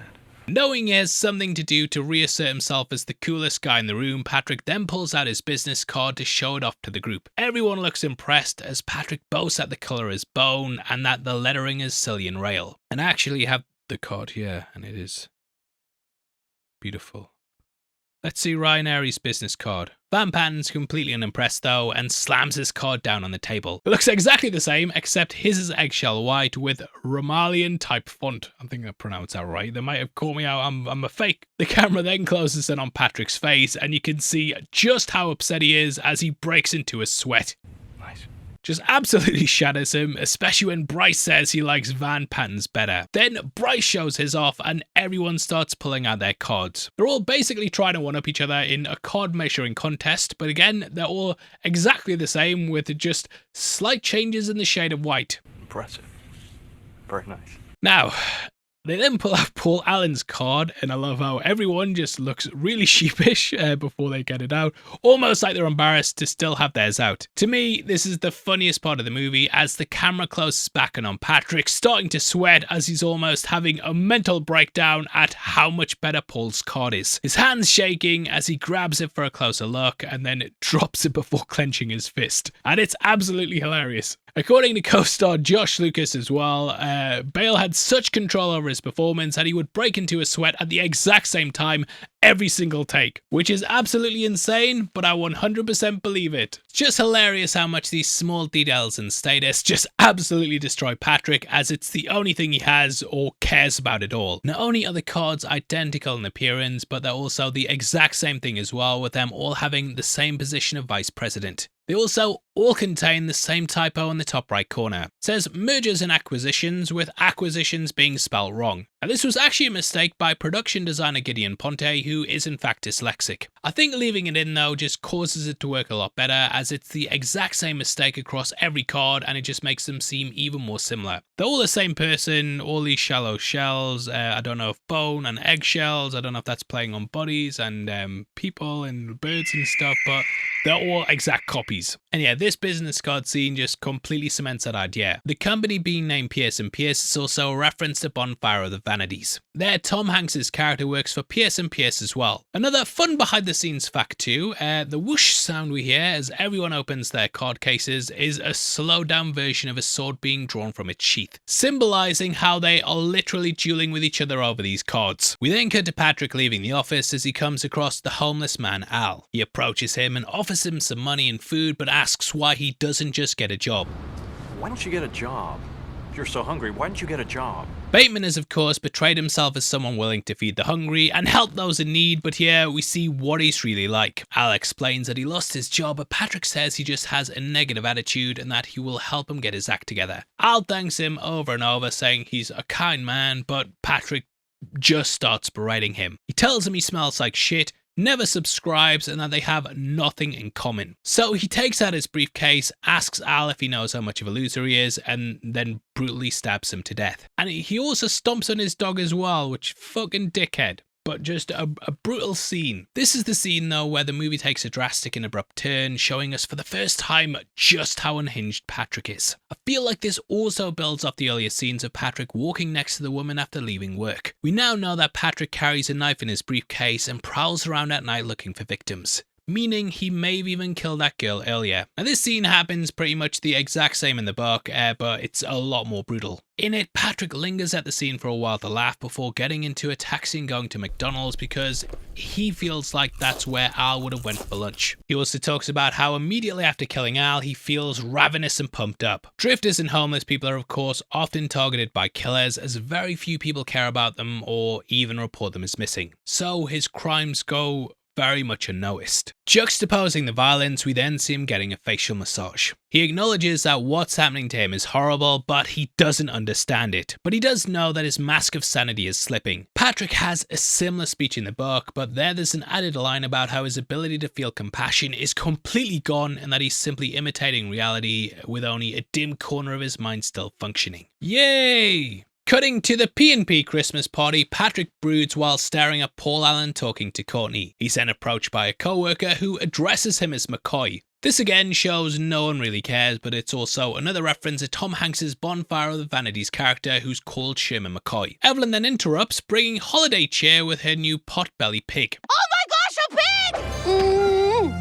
Knowing he has something to do to reassert himself as the coolest guy in the room, Patrick then pulls out his business card to show it off to the group. Everyone looks impressed as Patrick boasts that the colour is bone and that the lettering is Cillian Rail. And I actually have the card here, and it is beautiful. Let's see Ryan Airy's business card. Van Patten's completely unimpressed though and slams his card down on the table. It looks exactly the same, except his is eggshell white with Romalian type font. I think I pronounced that right. They might have called me out, I'm a fake. The camera then closes in on Patrick's face and you can see just how upset he is as he breaks into a sweat. Just absolutely shatters him, especially when Bryce says he likes Van Patten's better. Then Bryce shows his off and everyone starts pulling out their cards. They're all basically trying to one-up each other in a card measuring contest, but again, they're all exactly the same with just slight changes in the shade of white. Impressive. Very nice. Now, they then pull out Paul Allen's card, and I love how everyone just looks really sheepish before they get it out, almost like they're embarrassed to still have theirs out. To me, this is the funniest part of the movie as the camera closes back in on Patrick, starting to sweat as he's almost having a mental breakdown at how much better Paul's card is. His hand's shaking as he grabs it for a closer look and then drops it before clenching his fist. And it's absolutely hilarious. According to co-star Josh Lucas as well, Bale had such control over his performance that he would break into a sweat at the exact same time every single take, which is absolutely insane, but I 100% believe it. It's just hilarious how much these small details and status just absolutely destroy Patrick, as it's the only thing he has or cares about at all. Not only are the cards identical in appearance, but they're also the exact same thing as well, with them all having the same position of vice president. They also all contain the same typo in the top right corner. It says mergers and acquisitions, with acquisitions being spelled wrong. Now this was actually a mistake by production designer Gideon Ponte, who is in fact dyslexic. I think leaving it in though just causes it to work a lot better, as it's the exact same mistake across every card and it just makes them seem even more similar. They're all the same person, all these shallow shells, I don't know if bone and eggshells, I don't know if that's playing on bodies and people and birds and stuff, but they're all exact copies. And yeah, this business card scene just completely cements that idea. The company being named Pierce & Pierce is also a reference to Bonfire of the Vanities. There, Tom Hanks' character works for Pierce & Pierce as well. Another fun behind the scenes fact too, the whoosh sound we hear as everyone opens their card cases is a slowed down version of a sword being drawn from its sheath, symbolizing how they are literally dueling with each other over these cards. We then cut to Patrick leaving the office as he comes across the homeless man Al. He approaches him and offers him some money and food, but asks why he doesn't just get a job. Why don't you get a job? If you're so hungry, why don't you get a job? Bateman has of course betrayed himself as someone willing to feed the hungry and help those in need, but here we see what he's really like. Al explains that he lost his job, but Patrick says he just has a negative attitude and that he will help him get his act together. Al thanks him over and over, saying he's a kind man, but Patrick just starts berating him. He tells him he smells like shit, never subscribes, and that they have nothing in common. So he takes out his briefcase, asks Al if he knows how much of a loser he is, and then brutally stabs him to death. And he also stomps on his dog as well, which fucking dickhead. but just a brutal scene. This is the scene though where the movie takes a drastic and abrupt turn, showing us for the first time just how unhinged Patrick is. I feel like this also builds off the earlier scenes of Patrick walking next to the woman after leaving work. We now know that Patrick carries a knife in his briefcase and prowls around at night looking for victims, meaning he may have even killed that girl earlier. Now this scene happens pretty much the exact same in the book, but it's a lot more brutal. In it, Patrick lingers at the scene for a while to laugh before getting into a taxi and going to McDonald's because he feels like that's where Al would have went for lunch. He also talks about how immediately after killing Al, he feels ravenous and pumped up. Drifters and homeless people are of course often targeted by killers, as very few people care about them or even report them as missing. So his crimes go very much unnoticed. Juxtaposing the violence, we then see him getting a facial massage. He acknowledges that what's happening to him is horrible, but he doesn't understand it. But he does know that his mask of sanity is slipping. Patrick has a similar speech in the book, but there's an added line about how his ability to feel compassion is completely gone and that he's simply imitating reality with only a dim corner of his mind still functioning. Yay! Cutting to the P&P Christmas party, Patrick broods while staring at Paul Allen talking to Courtney. He's then approached by a co-worker who addresses him as McCoy. This again shows no one really cares, but it's also another reference to Tom Hanks's Bonfire of the Vanities character who's called Sherman McCoy. Evelyn then interrupts, bringing holiday cheer with her new potbelly pig. Oh my gosh, a pig!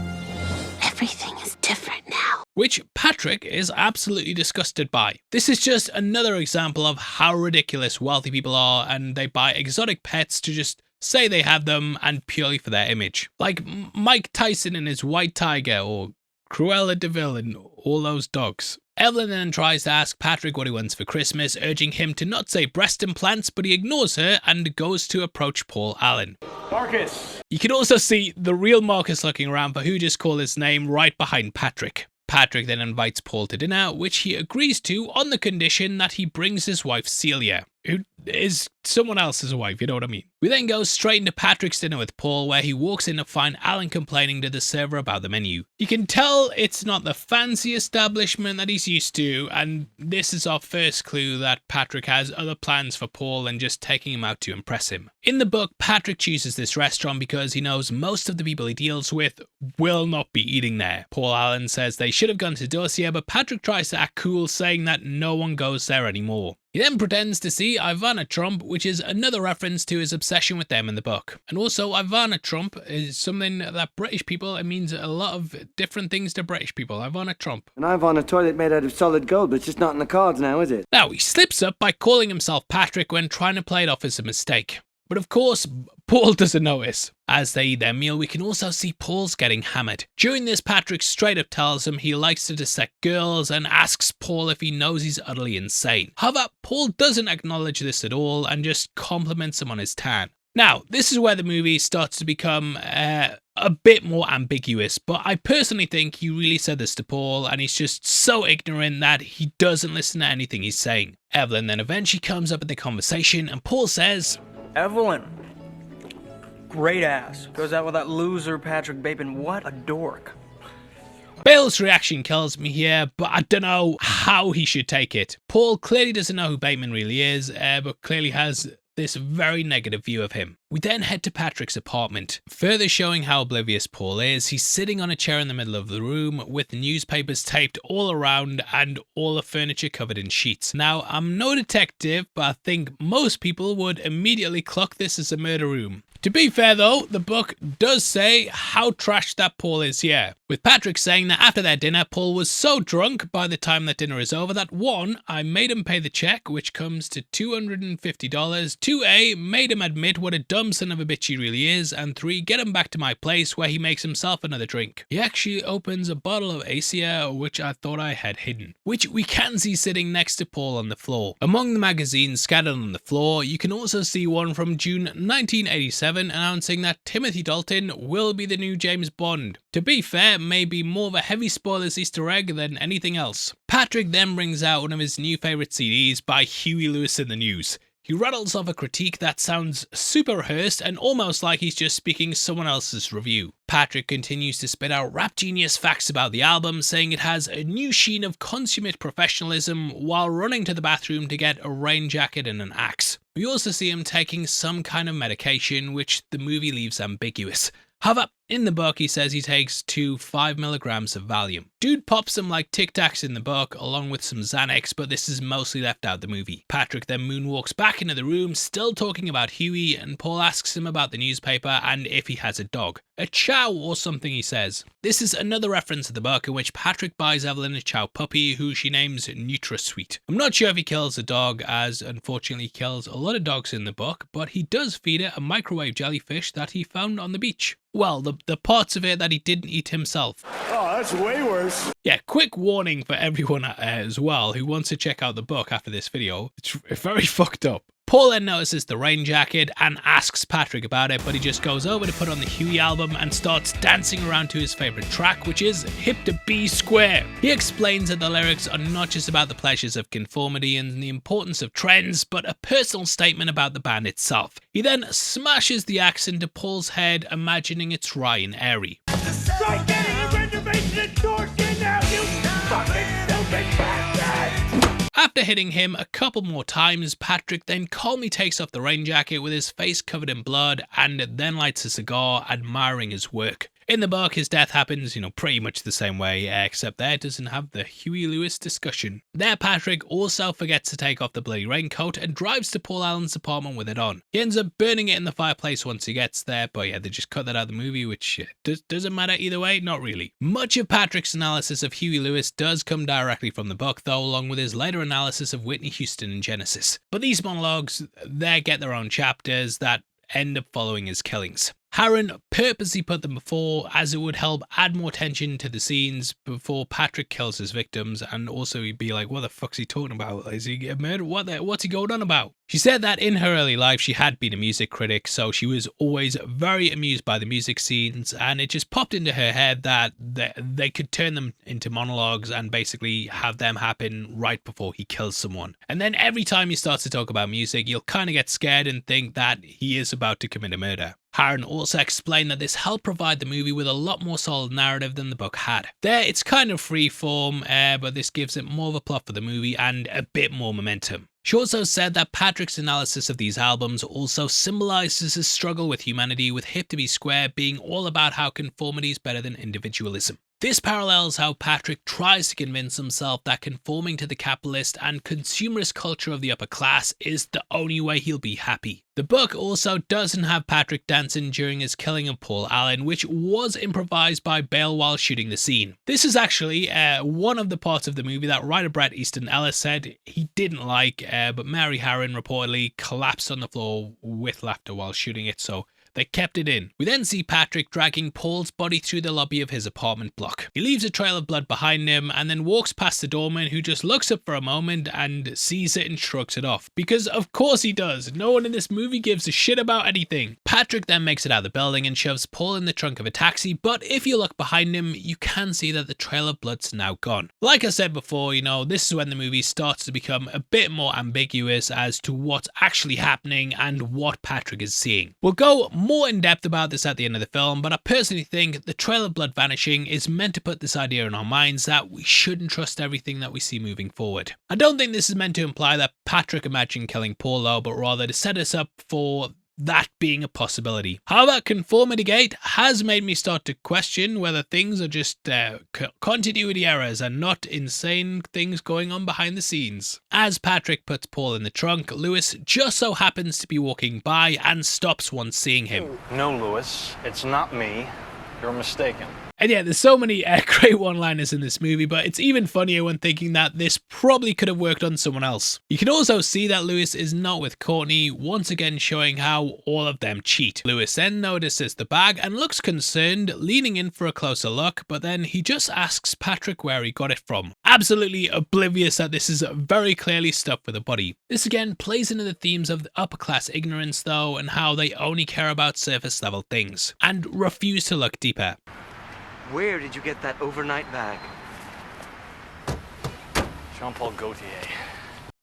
Everything is different now. Which Patrick is absolutely disgusted by. This is just another example of how ridiculous wealthy people are, and they buy exotic pets to just say they have them and purely for their image. Like Mike Tyson and his white tiger, or Cruella de Vil and all those dogs. Evelyn then tries to ask Patrick what he wants for Christmas, urging him to not say breast implants, but he ignores her and goes to approach Paul Allen. Marcus! You can also see the real Marcus looking around for who just called his name right behind Patrick. Patrick then invites Paul to dinner, which he agrees to on the condition that he brings his wife Celia, who is someone else's wife, you know what I mean. We then go straight into Patrick's dinner with Paul, where he walks in to find Alan complaining to the server about the menu. You can tell it's not the fancy establishment that he's used to, and this is our first clue that Patrick has other plans for Paul than just taking him out to impress him. In the book, Patrick chooses this restaurant because he knows most of the people he deals with will not be eating there. Paul Allen says they should have gone to Dorsia, but Patrick tries to act cool, saying that no one goes there anymore. He then pretends to see Ivana Trump, which is another reference to his obsession with them in the book. And also, Ivana Trump is something that British people, it means a lot of different things to British people. Ivana Trump. And I've on a toilet made out of solid gold, but it's just not in the cards now, is it? Now, he slips up by calling himself Patrick when trying to play it off as a mistake. But of course, Paul doesn't notice. As they eat their meal, we can also see Paul's getting hammered. During this, Patrick straight up tells him he likes to dissect girls and asks Paul if he knows he's utterly insane. However, Paul doesn't acknowledge this at all and just compliments him on his tan. Now, this is where the movie starts to become a bit more ambiguous, but I personally think he really said this to Paul and he's just so ignorant that he doesn't listen to anything he's saying. Evelyn then eventually comes up in the conversation and Paul says, Evelyn. Great ass. Goes out with that loser Patrick Bateman. What a dork. Bale's reaction kills me here, but I don't know how he should take it. Paul clearly doesn't know who Bateman really is, but clearly has this very negative view of him. We then head to Patrick's apartment, further showing how oblivious Paul is. He's sitting on a chair in the middle of the room with newspapers taped all around and all the furniture covered in sheets. Now, I'm no detective, but I think most people would immediately clock this as a murder room. To be fair though, the book does say how trashed that Paul is here, with Patrick saying that after their dinner, Paul was so drunk by the time that dinner is over that 1, I made him pay the check, which comes to $250, 2A, made him admit what a dumb son of a bitch he really is, and 3, get him back to my place where he makes himself another drink. He actually opens a bottle of Acia, which I thought I had hidden, which we can see sitting next to Paul on the floor. Among the magazines scattered on the floor, you can also see one from June 1987 announcing that Timothy Dalton will be the new James Bond. To be fair, maybe more of a heavy spoilers Easter egg than anything else. Patrick then brings out one of his new favourite CDs by Huey Lewis in the News. He rattles off a critique that sounds super rehearsed and almost like he's just speaking someone else's review. Patrick continues to spit out rap genius facts about the album, saying it has a new sheen of consummate professionalism while running to the bathroom to get a rain jacket and an axe. We also see him taking some kind of medication, which the movie leaves ambiguous. However, in the book, he says he takes 5 milligrams of Valium. Dude pops them like Tic Tacs in the book, along with some Xanax, but this is mostly left out of the movie. Patrick then moonwalks back into the room, still talking about Huey, and Paul asks him about the newspaper and if he has a dog. A chow or something, he says. This is another reference to the book in which Patrick buys Evelyn a chow puppy, who she names NutraSweet. I'm not sure if he kills the dog, as unfortunately he kills a lot of dogs in the book, but he does feed it a microwave jellyfish that he found on the beach. Well, the parts of it that he didn't eat himself. Oh, that's way worse. Yeah, quick warning for everyone as well who wants to check out the book after this video. It's very fucked up. Paul then notices the rain jacket and asks Patrick about it, but he just goes over to put on the Huey album and starts dancing around to his favourite track, which is Hip to Be Square. He explains that the lyrics are not just about the pleasures of conformity and the importance of trends, but a personal statement about the band itself. He then smashes the axe into Paul's head, imagining it's Ryan Airy. Strike any reservation in Dorsia now, you fucking stupid bastard! After hitting him a couple more times, Patrick then calmly takes off the rain jacket with his face covered in blood and then lights a cigar, admiring his work. In the book, his death happens, pretty much the same way, except there it doesn't have the Huey Lewis discussion. There, Patrick also forgets to take off the bloody raincoat and drives to Paul Allen's apartment with it on. He ends up burning it in the fireplace once he gets there, but yeah, they just cut that out of the movie, which doesn't matter either way, not really. Much of Patrick's analysis of Huey Lewis does come directly from the book, though, along with his later analysis of Whitney Houston and Genesis. But these monologues, they get their own chapters that end up following his killings. Harron purposely put them before, as it would help add more tension to the scenes before Patrick kills his victims, and also he'd be like, what the fuck's he talking about? Is he getting murdered? What's he going on about? She said that in her early life she had been a music critic, so she was always very amused by the music scenes, and it just popped into her head that they could turn them into monologues and basically have them happen right before he kills someone. And then every time he starts to talk about music, you'll kind of get scared and think that he is about to commit a murder. Harron also explained that this helped provide the movie with a lot more solid narrative than the book had. There, it's kind of free form, but this gives it more of a plot for the movie and a bit more momentum. She also said that Patrick's analysis of these albums also symbolizes his struggle with humanity, with Hip to Be Square being all about how conformity is better than individualism. This parallels how Patrick tries to convince himself that conforming to the capitalist and consumerist culture of the upper class is the only way he'll be happy. The book also doesn't have Patrick dancing during his killing of Paul Allen, which was improvised by Bale while shooting the scene. This is actually one of the parts of the movie that writer Bret Easton Ellis said he didn't like, but Mary Harron reportedly collapsed on the floor with laughter while shooting it, so they kept it in. We then see Patrick dragging Paul's body through the lobby of his apartment block. He leaves a trail of blood behind him and then walks past the doorman, who just looks up for a moment and sees it and shrugs it off. Because of course he does. No one in this movie gives a shit about anything. Patrick then makes it out of the building and shoves Paul in the trunk of a taxi, but if you look behind him, you can see that the trail of blood's now gone. Like I said before, this is when the movie starts to become a bit more ambiguous as to what's actually happening and what Patrick is seeing. We'll go more in depth about this at the end of the film, but I personally think the trail of blood vanishing is meant to put this idea in our minds that we shouldn't trust everything that we see moving forward. I don't think this is meant to imply that Patrick imagined killing Paul though, but rather to set us up for that being a possibility. However, Conformity Gate has made me start to question whether things are just continuity errors and not insane things going on behind the scenes. As Patrick puts Paul in the trunk, Lewis just so happens to be walking by and stops once seeing him. No, Lewis, it's not me. You're mistaken. And yeah, there's so many great one-liners in this movie, but it's even funnier when thinking that this probably could have worked on someone else. You can also see that Lewis is not with Courtney, once again showing how all of them cheat. Lewis then notices the bag and looks concerned, leaning in for a closer look, but then he just asks Patrick where he got it from. Absolutely oblivious that this is very clearly stuffed with a body. This again plays into the themes of the upper class ignorance though, and how they only care about surface level things, and refuse to look deeper. Where did you get that overnight bag? Jean-Paul Gaultier.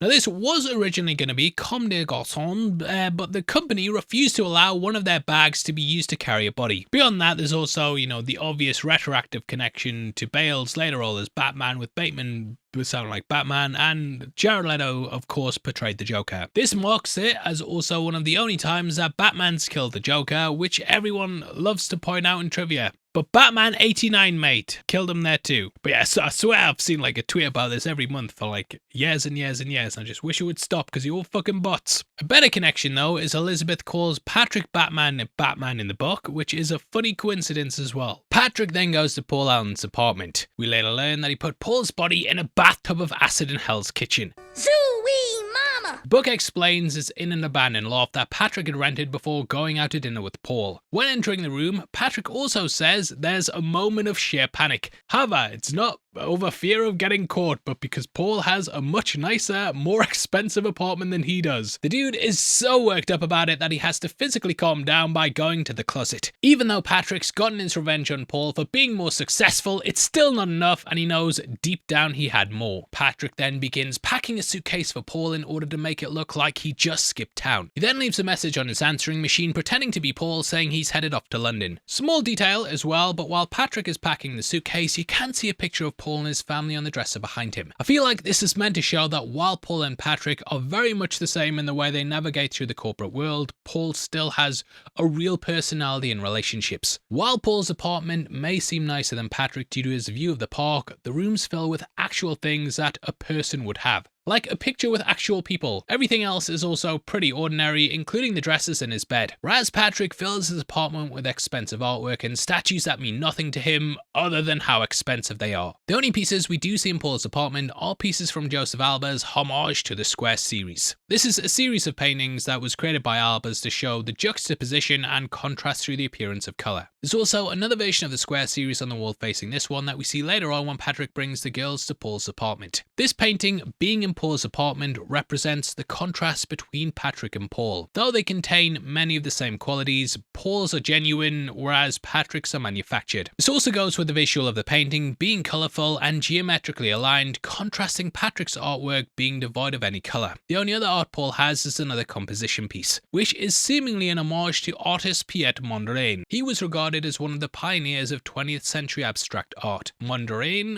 Now this was originally going to be Comme des Garçons, but the company refused to allow one of their bags to be used to carry a body. Beyond that, there's also, the obvious retroactive connection to Bale's later role as Batman, with Bateman sound like Batman, and Jared Leto, of course, portrayed the Joker. This marks it as also one of the only times that Batman's killed the Joker, which everyone loves to point out in trivia. But Batman 89, mate, killed him there too. But yeah, I swear I've seen like a tweet about this every month for like years and years and years. I just wish it would stop because you're all fucking bots. A better connection though is Elizabeth calls Patrick Bateman Batman in the book, which is a funny coincidence as well. Patrick then goes to Paul Allen's apartment. We later learn that he put Paul's body in a bathtub of acid in Hell's Kitchen. Zooey mama! The book explains it's in an abandoned loft that Patrick had rented before going out to dinner with Paul. When entering the room, Patrick also says there's a moment of sheer panic. However, it's not over fear of getting caught, but because Paul has a much nicer, more expensive apartment than he does. The dude is so worked up about it that he has to physically calm down by going to the closet. Even though Patrick's gotten his revenge on Paul for being more successful, it's still not enough, and he knows deep down he had more. Patrick then begins packing a suitcase for Paul in order to make it look like he just skipped town. He then leaves a message on his answering machine pretending to be Paul, saying he's headed off to London. Small detail as well, but while Patrick is packing the suitcase, you can see a picture of Paul and his family on the dresser behind him. I feel like this is meant to show that while Paul and Patrick are very much the same in the way they navigate through the corporate world, Paul still has a real personality in relationships. While Paul's apartment may seem nicer than Patrick due to his view of the park, the rooms fill with actual things that a person would have. Like a picture with actual people. Everything else is also pretty ordinary, including the dresses in his bed. Whereas Patrick fills his apartment with expensive artwork and statues that mean nothing to him other than how expensive they are. The only pieces we do see in Paul's apartment are pieces from Joseph Alba's homage to the Square series. This is a series of paintings that was created by Alba's to show the juxtaposition and contrast through the appearance of colour. There's also another version of the Square series on the wall facing this one that we see later on when Patrick brings the girls to Paul's apartment. This painting, being in Paul's apartment, represents the contrast between Patrick and Paul. Though they contain many of the same qualities, Paul's are genuine, whereas Patrick's are manufactured. This also goes with the visual of the painting being colourful and geometrically aligned, contrasting Patrick's artwork being devoid of any colour. The only other art Paul has is another composition piece, which is seemingly an homage to artist Piet Mondrian. He was regarded as one of the pioneers of 20th century abstract art. Mondrian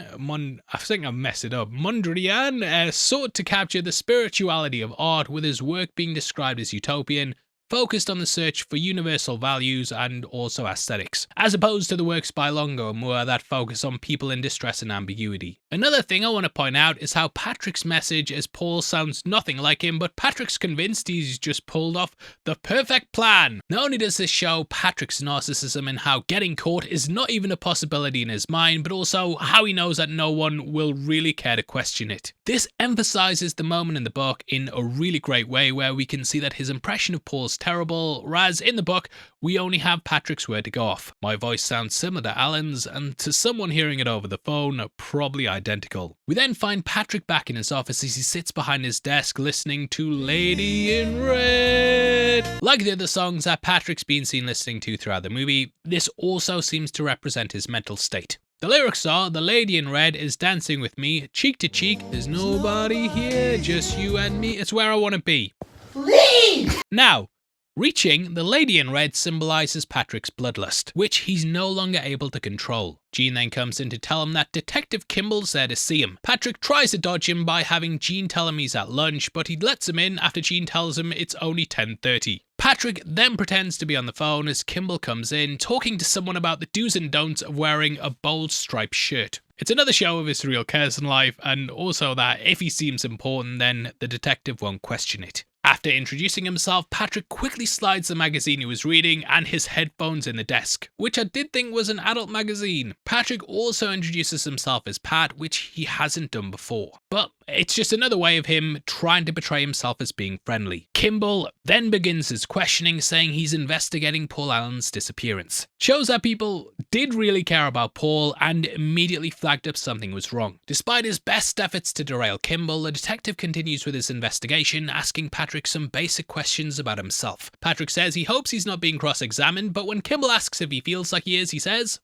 sought to capture the spirituality of art, with his work being described as utopian, focused on the search for universal values and also aesthetics, as opposed to the works by Longo and Moore that focus on people in distress and ambiguity. Another thing I want to point out is how Patrick's message as Paul sounds nothing like him, but Patrick's convinced he's just pulled off the perfect plan. Not only does this show Patrick's narcissism and how getting caught is not even a possibility in his mind, but also how he knows that no one will really care to question it. This emphasizes the moment in the book in a really great way, where we can see that his impression of Paul's terrible, whereas in the book we only have Patrick's word to go off. My voice sounds similar to Alan's, and to someone hearing it over the phone, probably identical. We then find Patrick back in his office as he sits behind his desk listening to Lady in Red. Like the other songs that Patrick's been seen listening to throughout the movie, this also seems to represent his mental state. The lyrics are, "The lady in red is dancing with me, cheek to cheek, there's nobody here, just you and me, it's where I want to be." Please! Now, reaching the lady in red symbolizes Patrick's bloodlust, which he's no longer able to control. Jean then comes in to tell him that Detective Kimbell's there to see him. Patrick tries to dodge him by having Jean tell him he's at lunch, but he lets him in after Jean tells him it's only 10:30. Patrick then pretends to be on the phone as Kimbell comes in, talking to someone about the do's and don'ts of wearing a bold striped shirt. It's another show of his real cares in life, and also that if he seems important, then the detective won't question it. After introducing himself, Patrick quickly slides the magazine he was reading and his headphones in the desk, which I did think was an adult magazine. Patrick also introduces himself as Pat, which he hasn't done before. But it's just another way of him trying to portray himself as being friendly. Kimbell then begins his questioning, saying he's investigating Paul Allen's disappearance. Shows that people did really care about Paul and immediately flagged up something was wrong. Despite his best efforts to derail Kimbell, the detective continues with his investigation, asking Patrick some basic questions about himself. Patrick says he hopes he's not being cross-examined, but when Kimbell asks if he feels like he is, he says,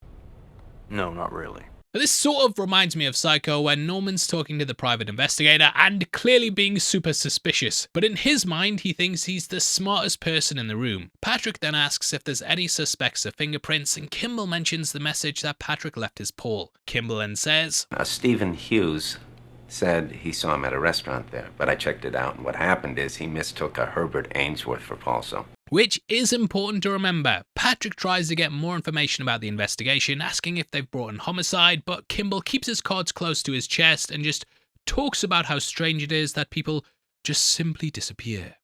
"No, not really." This sort of reminds me of Psycho, when Norman's talking to the private investigator and clearly being super suspicious, but in his mind he thinks he's the smartest person in the room. Patrick then asks if there's any suspects of fingerprints, and Kimbell mentions the message that Patrick left his Paul. Kimbell then says, Stephen Hughes Said he saw him at a restaurant there, but I checked it out, and what happened is he mistook a Herbert Ainsworth for Paulso. Which is important to remember. Patrick tries to get more information about the investigation, asking if they've brought in homicide, but Kimbell keeps his cards close to his chest and just talks about how strange it is that people just simply disappear.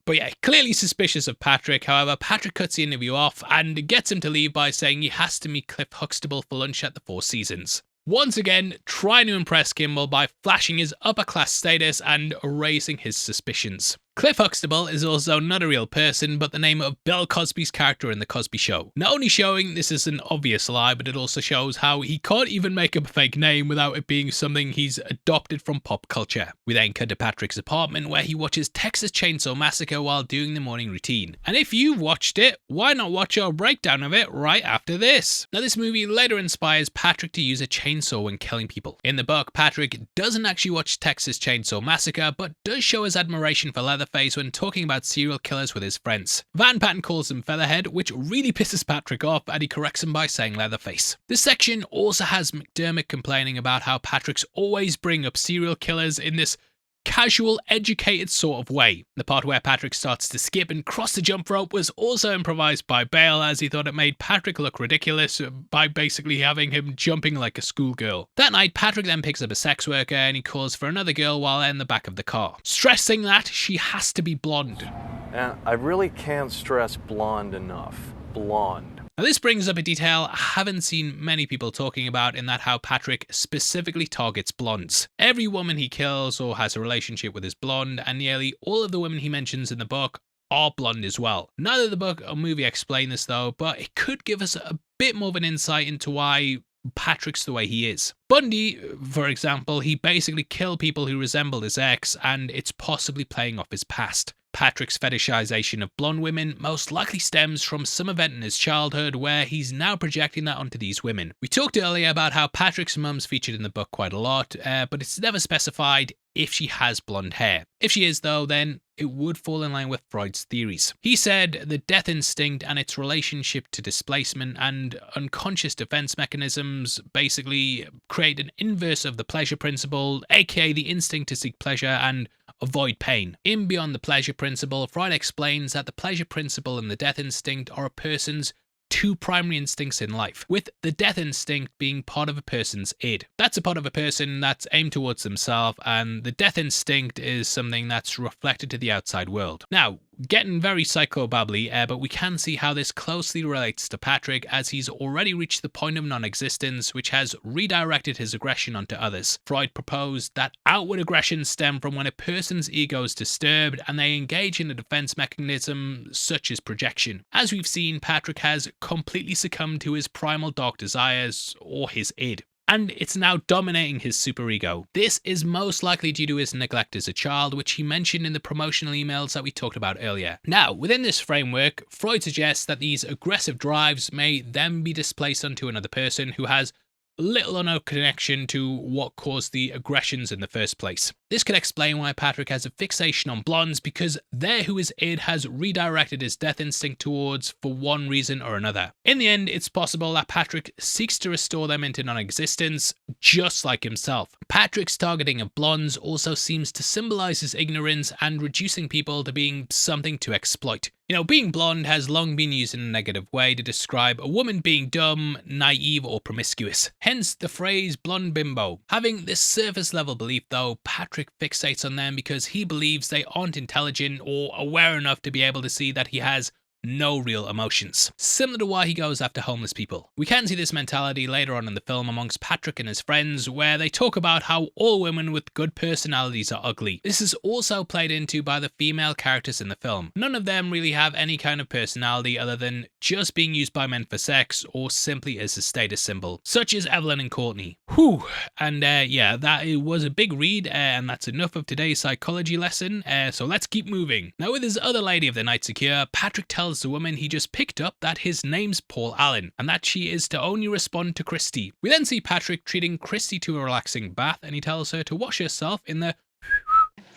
But yeah, clearly suspicious of Patrick. However, Patrick cuts the interview off and gets him to leave by saying he has to meet Cliff Huxtable for lunch at the Four Seasons. Once again, trying to impress Kimbell by flashing his upper class status and raising his suspicions. Cliff Huxtable is also not a real person, but the name of Bill Cosby's character in The Cosby Show. Not only showing this is an obvious lie, but it also shows how he can't even make up a fake name without it being something he's adopted from pop culture. We then cut to Patrick's apartment where he watches Texas Chainsaw Massacre while doing the morning routine. And if you've watched it, why not watch our breakdown of it right after this? Now this movie later inspires Patrick to use a chainsaw when killing people. In the book, Patrick doesn't actually watch Texas Chainsaw Massacre, but does show his admiration for Leatherface when talking about serial killers with his friends. Van Patten calls him Featherhead, which really pisses Patrick off, and he corrects him by saying Leatherface. This section also has McDermott complaining about how Patrick's always bring up serial killers in this casual, educated sort of way. The part where Patrick starts to skip and cross the jump rope was also improvised by Bale, as he thought it made Patrick look ridiculous by basically having him jumping like a schoolgirl. That night, Patrick then picks up a sex worker and he calls for another girl while in the back of the car, stressing that she has to be blonde. I really can't stress blonde enough. Blonde. Now this brings up a detail I haven't seen many people talking about, in that how Patrick specifically targets blondes. Every woman he kills or has a relationship with is blonde, and nearly all of the women he mentions in the book are blonde as well. Neither the book or movie explain this though, but it could give us a bit more of an insight into why Patrick's the way he is. Bundy, for example, he basically killed people who resembled his ex, and it's possibly playing off his past. Patrick's fetishization of blonde women most likely stems from some event in his childhood where he's now projecting that onto these women. We talked earlier about how Patrick's mum's featured in the book quite a lot, but it's never specified if she has blonde hair. If she is though, then it would fall in line with Freud's theories. He said the death instinct and its relationship to displacement and unconscious defense mechanisms basically create an inverse of the pleasure principle, aka the instinct to seek pleasure and avoid pain. In Beyond the Pleasure Principle, Freud explains that the pleasure principle and the death instinct are a person's two primary instincts in life, with the death instinct being part of a person's id. That's a part of a person that's aimed towards themselves, and the death instinct is something that's reflected to the outside world. Now, getting very psychobabbly, but we can see how this closely relates to Patrick, as he's already reached the point of non-existence, which has redirected his aggression onto others. Freud proposed that outward aggressions stem from when a person's ego is disturbed and they engage in a defense mechanism such as projection. As we've seen, Patrick has completely succumbed to his primal dark desires, or his id, and it's now dominating his superego. This is most likely due to his neglect as a child, which he mentioned in the promotional emails that we talked about earlier. Now, within this framework, Freud suggests that these aggressive drives may then be displaced onto another person who has little or no connection to what caused the aggressions in the first place. This could explain why Patrick has a fixation on blondes, because they're who his id has redirected his death instinct towards for one reason or another. In the end, it's possible that Patrick seeks to restore them into non-existence, just like himself. Patrick's targeting of blondes also seems to symbolize his ignorance and reducing people to being something to exploit. You know, being blonde has long been used in a negative way to describe a woman being dumb, naive, or promiscuous. Hence the phrase blonde bimbo. Having this surface level belief though, Patrick fixates on them because he believes they aren't intelligent or aware enough to be able to see that he has no real emotions. Similar to why he goes after homeless people. We can see this mentality later on in the film amongst Patrick and his friends, where they talk about how all women with good personalities are ugly. This is also played into by the female characters in the film. None of them really have any kind of personality other than just being used by men for sex or simply as a status symbol, such as Evelyn and Courtney. Whew. And yeah, that was a big read, and that's enough of today's psychology lesson, so let's keep moving. Now with his other lady of the night secure, Patrick tells the woman he just picked up that his name's Paul Allen, and that she is to only respond to Christy. We then see Patrick treating Christy to a relaxing bath, and he tells her to wash herself in the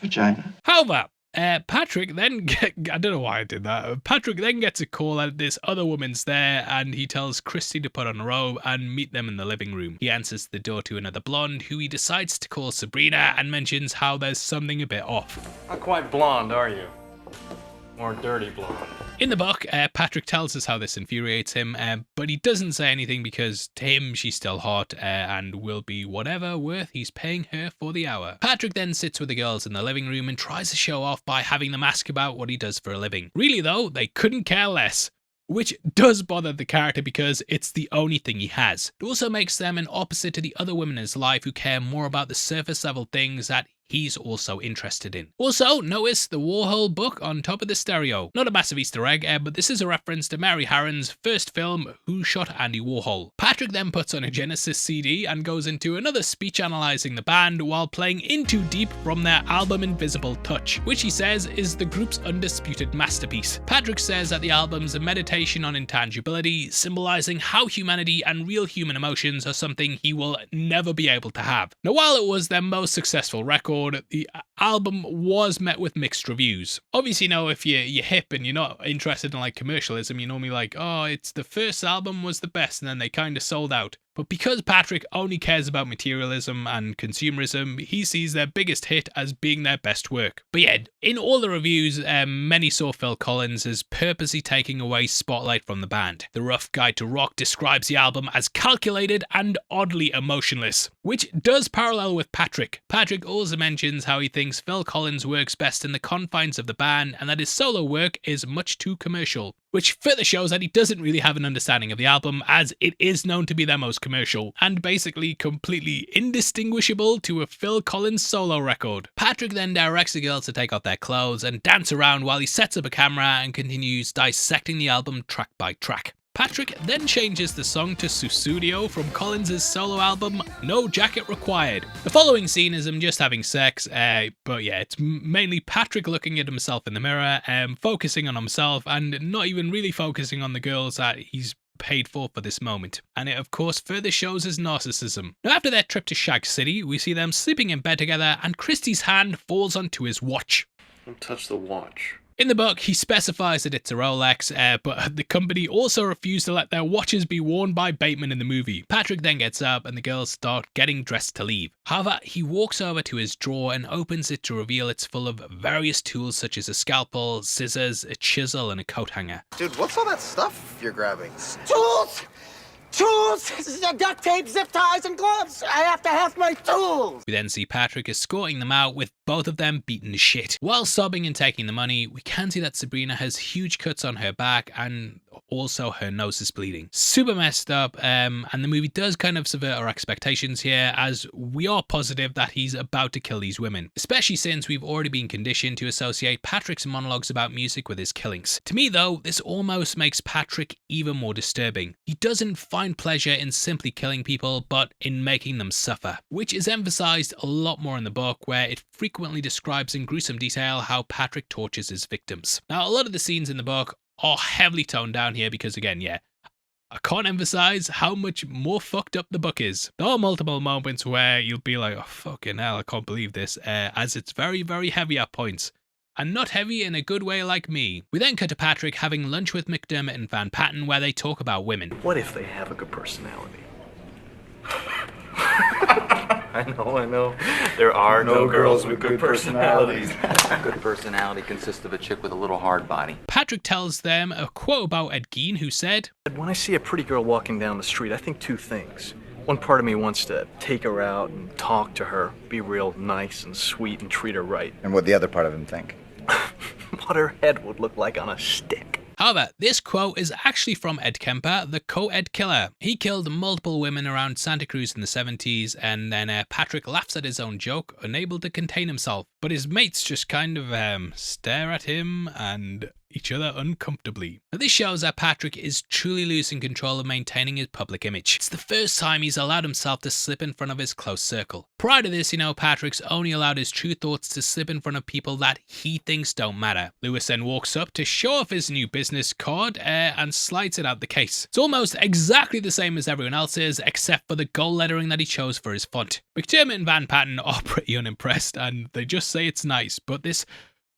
vagina. However, Patrick then I don't know why I did that. Patrick then gets a call that this other woman's there, and he tells Christy to put on a robe and meet them in the living room. He answers the door to another blonde, who he decides to call Sabrina, and mentions how there's something a bit off. Not quite blonde, are you? More dirty blonde. In the book, Patrick tells us how this infuriates him, but he doesn't say anything because to him she's still hot and will be whatever worth he's paying her for the hour. Patrick then sits with the girls in the living room and tries to show off by having them ask about what he does for a living. Really though, they couldn't care less. Which does bother the character because it's the only thing he has. It also makes them an opposite to the other women in his life who care more about the surface level things that he's also interested in. Also, notice the Warhol book on top of the stereo. Not a massive Easter egg, but this is a reference to Mary Harron's first film, Who Shot Andy Warhol. Patrick then puts on a Genesis CD and goes into another speech analysing the band while playing In Too Deep from their album Invisible Touch, which he says is the group's undisputed masterpiece. Patrick says that the album's a meditation on intangibility, symbolising how humanity and real human emotions are something he will never be able to have. Now, while it was their most successful record, the album was met with mixed reviews. Obviously, if you're hip and you're not interested in like commercialism, you're normally like, oh, it's the first album was the best, and then they kind of sold out. But because Patrick only cares about materialism and consumerism, he sees their biggest hit as being their best work. But yeah, in all the reviews, many saw Phil Collins as purposely taking away spotlight from the band. The Rough Guide to Rock describes the album as calculated and oddly emotionless, which does parallel with Patrick. Patrick also mentions how he thinks Phil Collins works best in the confines of the band and that his solo work is much too commercial, which further shows that he doesn't really have an understanding of the album, as it is known to be their most commercial and basically completely indistinguishable to a Phil Collins solo record. Patrick then directs the girls to take off their clothes and dance around while he sets up a camera and continues dissecting the album track by track. Patrick then changes the song to Susudio from Collins' solo album No Jacket Required. The following scene is him just having sex, but yeah, it's mainly Patrick looking at himself in the mirror, focusing on himself and not even really focusing on the girls that he's paid for this moment. And it of course further shows his narcissism. Now, after their trip to Shag City, we see them sleeping in bed together and Christie's hand falls onto his watch. Don't touch the watch. In the book, he specifies that it's a Rolex, but the company also refused to let their watches be worn by Bateman in the movie. Patrick then gets up and the girls start getting dressed to leave. However, he walks over to his drawer and opens it to reveal it's full of various tools such as a scalpel, scissors, a chisel, and a coat hanger. Dude, what's all that stuff you're grabbing? Tools! Tools! Duct tape, zip ties, and gloves! I have to have my tools! We then see Patrick escorting them out with both of them beaten to shit. While sobbing and taking the money, we can see that Sabrina has huge cuts on her back and also her nose is bleeding. Super messed up, and the movie does kind of subvert our expectations here, as we are positive that he's about to kill these women, especially since we've already been conditioned to associate Patrick's monologues about music with his killings. To me though, this almost makes Patrick even more disturbing. He doesn't find pleasure in simply killing people, but in making them suffer, which is emphasized a lot more in the book, where it frequently describes in gruesome detail how Patrick tortures his victims. Now, a lot of the scenes in the book are heavily toned down here because, again, yeah, I can't emphasize how much more fucked up the book is. There are multiple moments where you'll be like, oh fucking hell, I can't believe this, as it's very, very heavy at points. And not heavy in a good way like me. We then cut to Patrick having lunch with McDermott and Van Patten, where they talk about women. What if they have a good personality? I know. There are no girls with good personalities. Good personality consists of a chick with a little hard body. Patrick tells them a quote about Ed Gein, who said, when I see a pretty girl walking down the street, I think two things. One part of me wants to take her out and talk to her, be real nice and sweet and treat her right. And what'd the other part of him think? What her head would look like on a stick. However, this quote is actually from Ed Kemper, the co-ed killer. He killed multiple women around Santa Cruz in the 70s, and then Patrick laughs at his own joke, unable to contain himself. But his mates just kind of stare at him and each other uncomfortably. Now, this shows that Patrick is truly losing control of maintaining his public image. It's the first time he's allowed himself to slip in front of his close circle. Prior to this, Patrick's only allowed his true thoughts to slip in front of people that he thinks don't matter. Lewis then walks up to show off his new business card and slides it out the case. It's almost exactly the same as everyone else's, except for the gold lettering that he chose for his font. McDermott and Van Patten are pretty unimpressed, and they just say it's nice, but this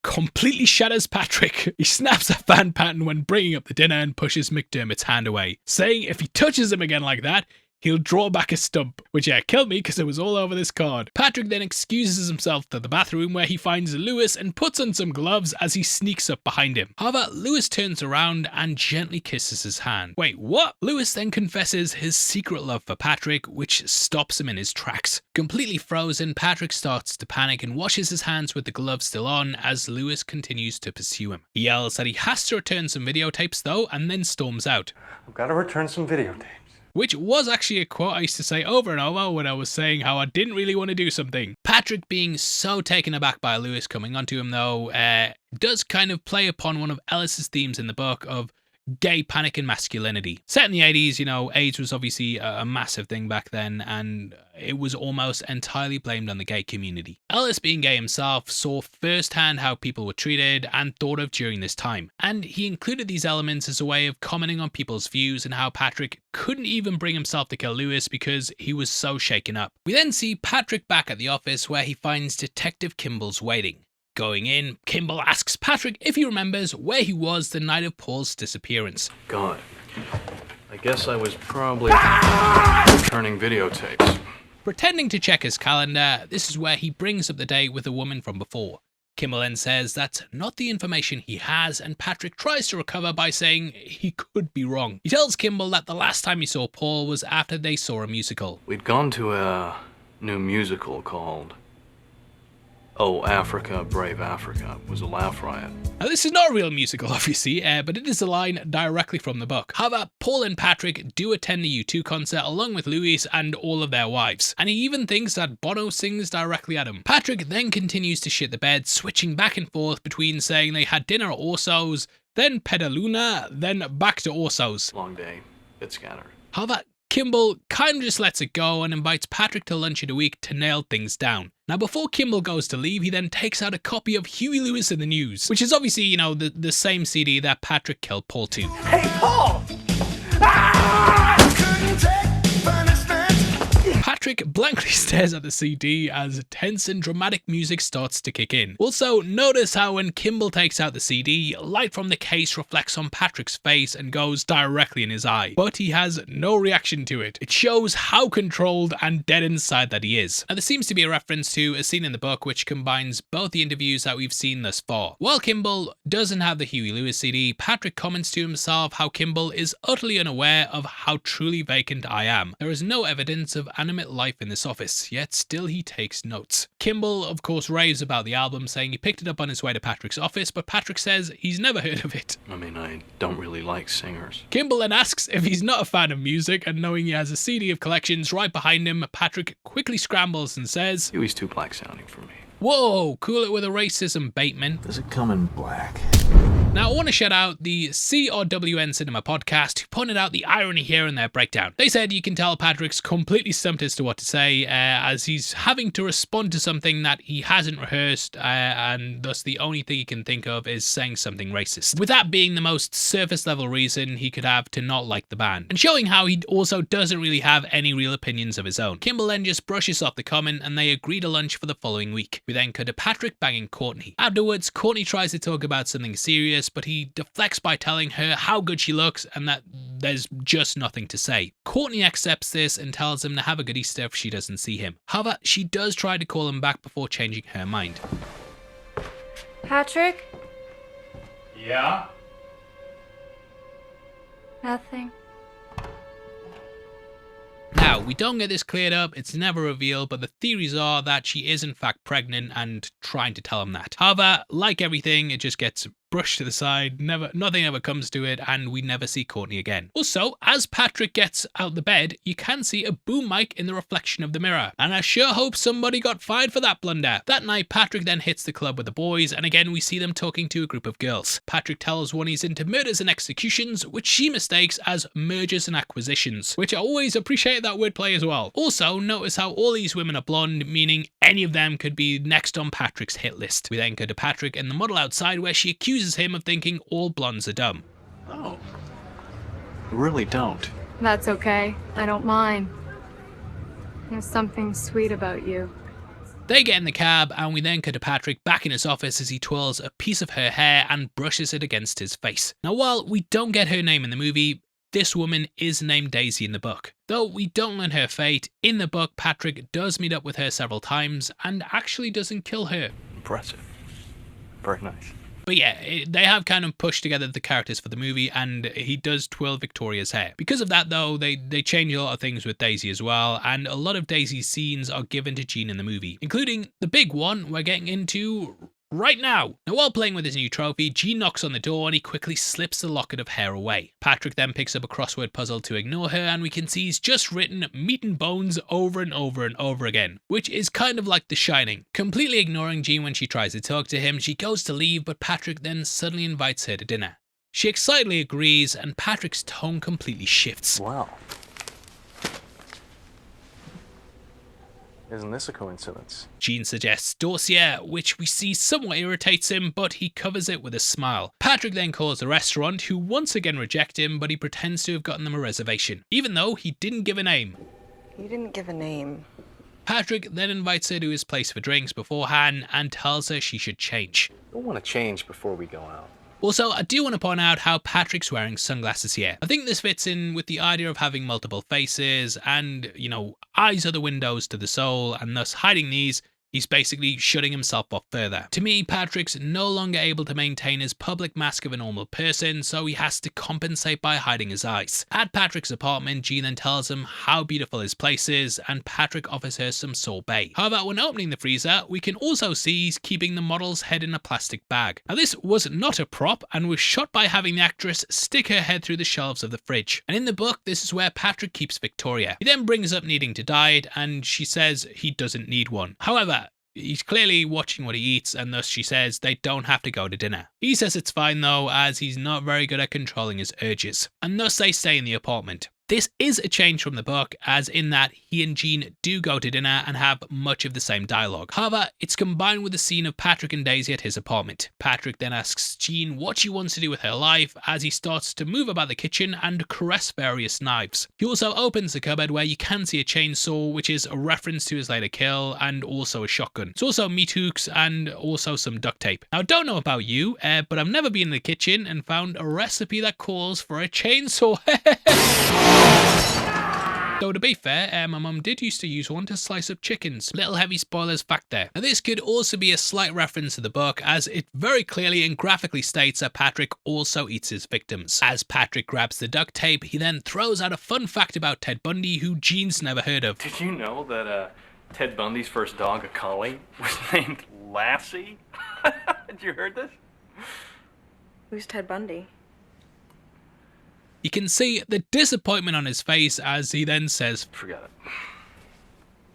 completely shatters Patrick. He snaps a fan pattern when bringing up the dinner and pushes McDermott's hand away, saying if he touches him again like that, he'll draw back a stump, which killed me because it was all over this card. Patrick then excuses himself to the bathroom where he finds Lewis and puts on some gloves as he sneaks up behind him. However, Lewis turns around and gently kisses his hand. Wait, what? Lewis then confesses his secret love for Patrick, which stops him in his tracks. Completely frozen, Patrick starts to panic and washes his hands with the gloves still on as Lewis continues to pursue him. He yells that he has to return some videotapes though, and then storms out. I've got to return some videotapes. Which was actually a quote I used to say over and over when I was saying how I didn't really want to do something. Patrick being so taken aback by Lewis coming onto him though, does kind of play upon one of Ellis's themes in the book of gay panic and masculinity. Set in the 80s, you know, AIDS was obviously a massive thing back then, and it was almost entirely blamed on the gay community. Ellis, being gay himself, saw firsthand how people were treated and thought of during this time, and he included these elements as a way of commenting on people's views and how Patrick couldn't even bring himself to kill Lewis because he was so shaken up. We then see Patrick back at the office where he finds Detective Kimbell's waiting. Going in, Kimbell asks Patrick if he remembers where he was the night of Paul's disappearance. God, I guess I was probably returning videotapes. Pretending to check his calendar, this is where he brings up the date with the woman from before. Kimbell then says that's not the information he has, and Patrick tries to recover by saying he could be wrong. He tells Kimbell that the last time he saw Paul was after they saw a musical. We'd gone to a new musical called Oh, Africa, Brave Africa. It was a laugh riot. Now, this is not a real musical, obviously, but it is a line directly from the book. However, Paul and Patrick do attend the U2 concert along with Louis and all of their wives, and he even thinks that Bono sings directly at him. Patrick then continues to shit the bed, switching back and forth between saying they had dinner at Orso's, then Pedaluna, then back to Orso's. Long day, bit scattered. However, Kimbell kind of just lets it go and invites Patrick to lunch in a week to nail things down. Now, before Kimbell goes to leave, he then takes out a copy of Huey Lewis in the News, which is obviously, you know, the same CD that Patrick killed Paul to. Hey, Paul! Patrick blankly stares at the CD as tense and dramatic music starts to kick in. Also, notice how when Kimbell takes out the CD, light from the case reflects on Patrick's face and goes directly in his eye, but he has no reaction to it. It shows how controlled and dead inside that he is. Now, there seems to be a reference to a scene in the book which combines both the interviews that we've seen thus far. While Kimbell doesn't have the Huey Lewis CD, Patrick comments to himself how Kimbell is utterly unaware of how truly vacant I am. There is no evidence of animate life in this office, yet still he takes notes. Kimbell, of course, raves about the album, saying he picked it up on his way to Patrick's office, but Patrick says he's never heard of it. I mean, I don't really like singers. Kimbell then asks if he's not a fan of music, and knowing he has a CD of collections right behind him, Patrick quickly scrambles and says, Huey's too black sounding for me. Whoa, cool it with a racism, Bateman. Does it come in black? Now, I want to shout out the CRWN Cinema podcast who pointed out the irony here in their breakdown. They said you can tell Patrick's completely stumped as to what to say, as he's having to respond to something that he hasn't rehearsed, and thus the only thing he can think of is saying something racist. With that being the most surface level reason he could have to not like the band, and showing how he also doesn't really have any real opinions of his own. Kimbell then just brushes off the comment and they agree to lunch for the following week. We then cut to Patrick banging Courtney. Afterwards, Courtney tries to talk about something serious, but he deflects by telling her how good she looks and that there's just nothing to say. Courtney accepts this and tells him to have a good Easter if she doesn't see him. However, she does try to call him back before changing her mind. Patrick? Yeah? Nothing. Now, we don't get this cleared up, it's never revealed, but the theories are that she is in fact pregnant and trying to tell him that. However, like everything, it just gets brushed to the side, nothing ever comes to it, and we never see Courtney again. Also, as Patrick gets out the bed, you can see a boom mic in the reflection of the mirror, and I sure hope somebody got fired for that blunder. That night, Patrick then hits the club with the boys, and again we see them talking to a group of girls. Patrick tells one he's into murders and executions, which she mistakes as mergers and acquisitions, which I always appreciate that wordplay as well. Also, notice how all these women are blonde, meaning any of them could be next on Patrick's hit list. We then go to Patrick and the model outside where she accuses him of thinking all blondes are dumb. Oh. I really don't. That's okay. I don't mind. There's something sweet about you. They get in the cab and we then cut to Patrick back in his office as he twirls a piece of her hair and brushes it against his face. Now while we don't get her name in the movie, this woman is named Daisy in the book. Though we don't learn her fate, in the book Patrick does meet up with her several times and actually doesn't kill her. Impressive. Very nice. But yeah, they have kind of pushed together the characters for the movie, and he does twirl Victoria's hair. Because of that though, they change a lot of things with Daisy as well, and a lot of Daisy's scenes are given to Jean in the movie, including the big one we're getting into right now. Now while playing with his new trophy, Jean knocks on the door and he quickly slips the locket of hair away. Patrick then picks up a crossword puzzle to ignore her, and we can see he's just written meat and bones over and over and over again, which is kind of like The Shining. Completely ignoring Jean when she tries to talk to him, she goes to leave, but Patrick then suddenly invites her to dinner. She excitedly agrees and Patrick's tone completely shifts. Wow. Isn't this a coincidence? Jean suggests Dorsia, which we see somewhat irritates him, but he covers it with a smile. Patrick then calls the restaurant, who once again reject him, but he pretends to have gotten them a reservation, even though he didn't give a name. You didn't give a name. Patrick then invites her to his place for drinks beforehand and tells her she should change. I want to change before we go out. Also, I do want to point out how Patrick's wearing sunglasses here. I think this fits in with the idea of having multiple faces and, you know, eyes are the windows to the soul, and thus hiding these, he's basically shutting himself off further. To me, Patrick's no longer able to maintain his public mask of a normal person, so he has to compensate by hiding his eyes. At Patrick's apartment, Jean then tells him how beautiful his place is, and Patrick offers her some sorbet. However, when opening the freezer, we can also see he's keeping the model's head in a plastic bag. Now this was not a prop, and was shot by having the actress stick her head through the shelves of the fridge. And in the book, this is where Patrick keeps Victoria. He then brings up needing to diet, and she says he doesn't need one. However, he's clearly watching what he eats, and thus she says they don't have to go to dinner. He says it's fine though, as he's not very good at controlling his urges, and thus they stay in the apartment. This is a change from the book, as in that he and Jean do go to dinner and have much of the same dialogue. However, it's combined with the scene of Patrick and Daisy at his apartment. Patrick then asks Jean what she wants to do with her life as he starts to move about the kitchen and caress various knives. He also opens the cupboard where you can see a chainsaw, which is a reference to his later kill, and also a shotgun. It's also meat hooks and also some duct tape. Now I don't know about you, but I've never been in the kitchen and found a recipe that calls for a chainsaw. Though to be fair, my mum did used to use one to slice up chickens. Little heavy spoilers fact there. Now this could also be a slight reference to the book, as it very clearly and graphically states that Patrick also eats his victims. As Patrick grabs the duct tape, he then throws out a fun fact about Ted Bundy, who Jean's never heard of. Did you know that Ted Bundy's first dog, a collie, was named Lassie? Had you heard this? Who's Ted Bundy? You can see the disappointment on his face as he then says, "Forget it."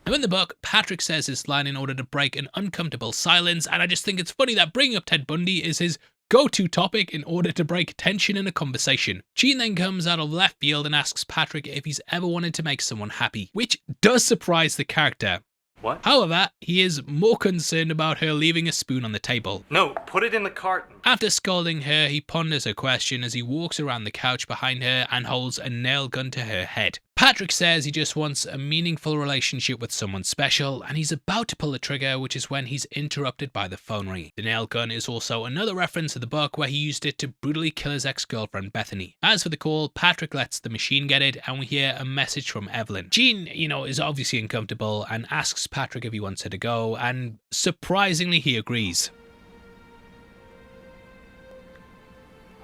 Now in the book, Patrick says this line in order to break an uncomfortable silence, and I just think it's funny that bringing up Ted Bundy is his go-to topic in order to break tension in a conversation. Jean then comes out of left field and asks Patrick if he's ever wanted to make someone happy, which does surprise the character. What? However, he is more concerned about her leaving a spoon on the table. No, put it in the carton. After scolding her, he ponders her question as he walks around the couch behind her and holds a nail gun to her head. Patrick says he just wants a meaningful relationship with someone special, and he's about to pull the trigger, which is when he's interrupted by the phone ring. The nail gun is also another reference to the book where he used it to brutally kill his ex-girlfriend Bethany. As for the call, Patrick lets the machine get it, and we hear a message from Evelyn. Jean, is obviously uncomfortable and asks Patrick if he wants her to go, and surprisingly he agrees.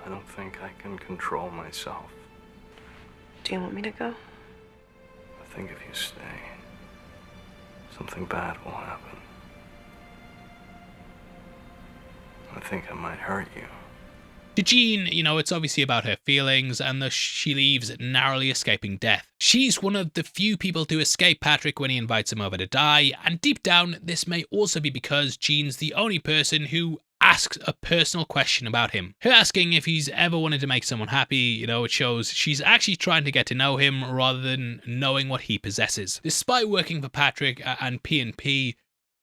I don't think I can control myself. Do you want me to go? I think if you stay, something bad will happen. I think I might hurt you. To Jean, it's obviously about her feelings, and thus she leaves narrowly escaping death. She's one of the few people to escape Patrick when he invites him over to die, and deep down, this may also be because Jean's the only person who asks a personal question about him. Her asking if he's ever wanted to make someone happy, it shows she's actually trying to get to know him rather than knowing what he possesses. Despite working for Patrick and P&P,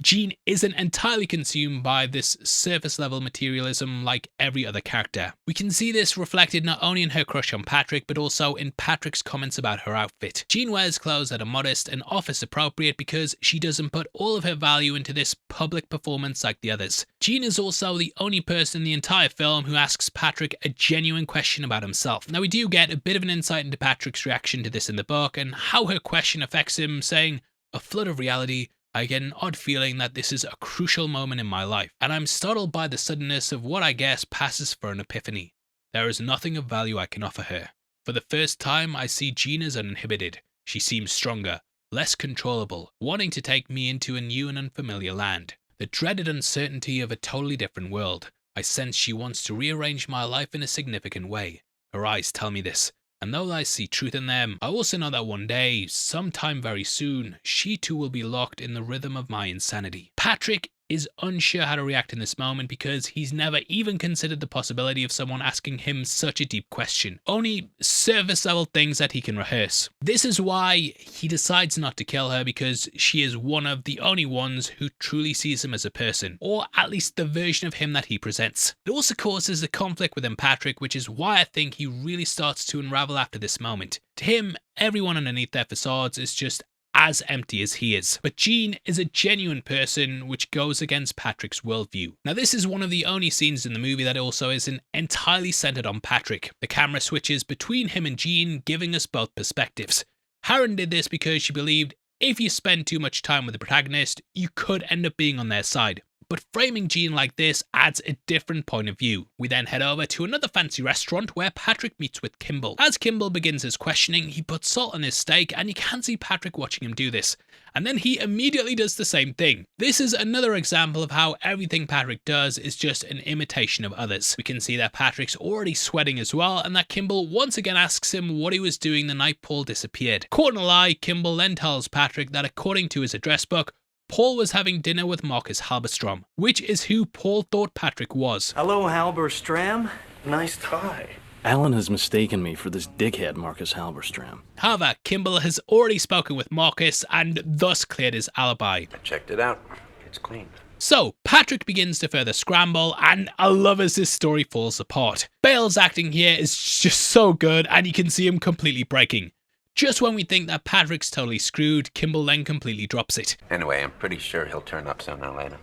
Jean isn't entirely consumed by this surface level materialism like every other character. We can see this reflected not only in her crush on Patrick, but also in Patrick's comments about her outfit. Jean wears clothes that are modest and office appropriate because she doesn't put all of her value into this public performance like the others. Jean is also the only person in the entire film who asks Patrick a genuine question about himself. Now we do get a bit of an insight into Patrick's reaction to this in the book and how her question affects him, saying, "A flood of reality. I get an odd feeling that this is a crucial moment in my life, and I'm startled by the suddenness of what I guess passes for an epiphany. There is nothing of value I can offer her. For the first time, I see Jean as uninhibited. She seems stronger, less controllable, wanting to take me into a new and unfamiliar land. The dreaded uncertainty of a totally different world. I sense she wants to rearrange my life in a significant way. Her eyes tell me this. And though I see truth in them, I also know that one day, sometime very soon, she too will be locked in the rhythm of my insanity." Patrick is unsure how to react in this moment because he's never even considered the possibility of someone asking him such a deep question. Only surface level things that he can rehearse. This is why he decides not to kill her, because she is one of the only ones who truly sees him as a person, or at least the version of him that he presents. It also causes a conflict within Patrick, which is why I think he really starts to unravel after this moment. To him, everyone underneath their facades is just as empty as he is. But Jean is a genuine person, which goes against Patrick's worldview. Now this is one of the only scenes in the movie that also isn't entirely centered on Patrick. The camera switches between him and Jean, giving us both perspectives. Harren did this because she believed if you spend too much time with the protagonist, you could end up being on their side. But framing Jean like this adds a different point of view. We then head over to another fancy restaurant where Patrick meets with Kimbell. As Kimbell begins his questioning, he puts salt on his steak, and you can see Patrick watching him do this. And then he immediately does the same thing. This is another example of how everything Patrick does is just an imitation of others. We can see that Patrick's already sweating as well, and that Kimbell once again asks him what he was doing the night Paul disappeared. Caught in a lie, Kimbell then tells Patrick that according to his address book, Paul was having dinner with Marcus Halberstrom, which is who Paul thought Patrick was. Hello, Halberstram. Nice tie. Alan has mistaken me for this dickhead Marcus Halberstram. However, Kimbell has already spoken with Marcus and thus cleared his alibi. I checked it out. It's clean. So, Patrick begins to further scramble, and I love as this story falls apart. Bale's acting here is just so good, and you can see him completely breaking. Just when we think that Patrick's totally screwed, Kimbell then completely drops it. Anyway, I'm pretty sure he'll turn up sooner or later.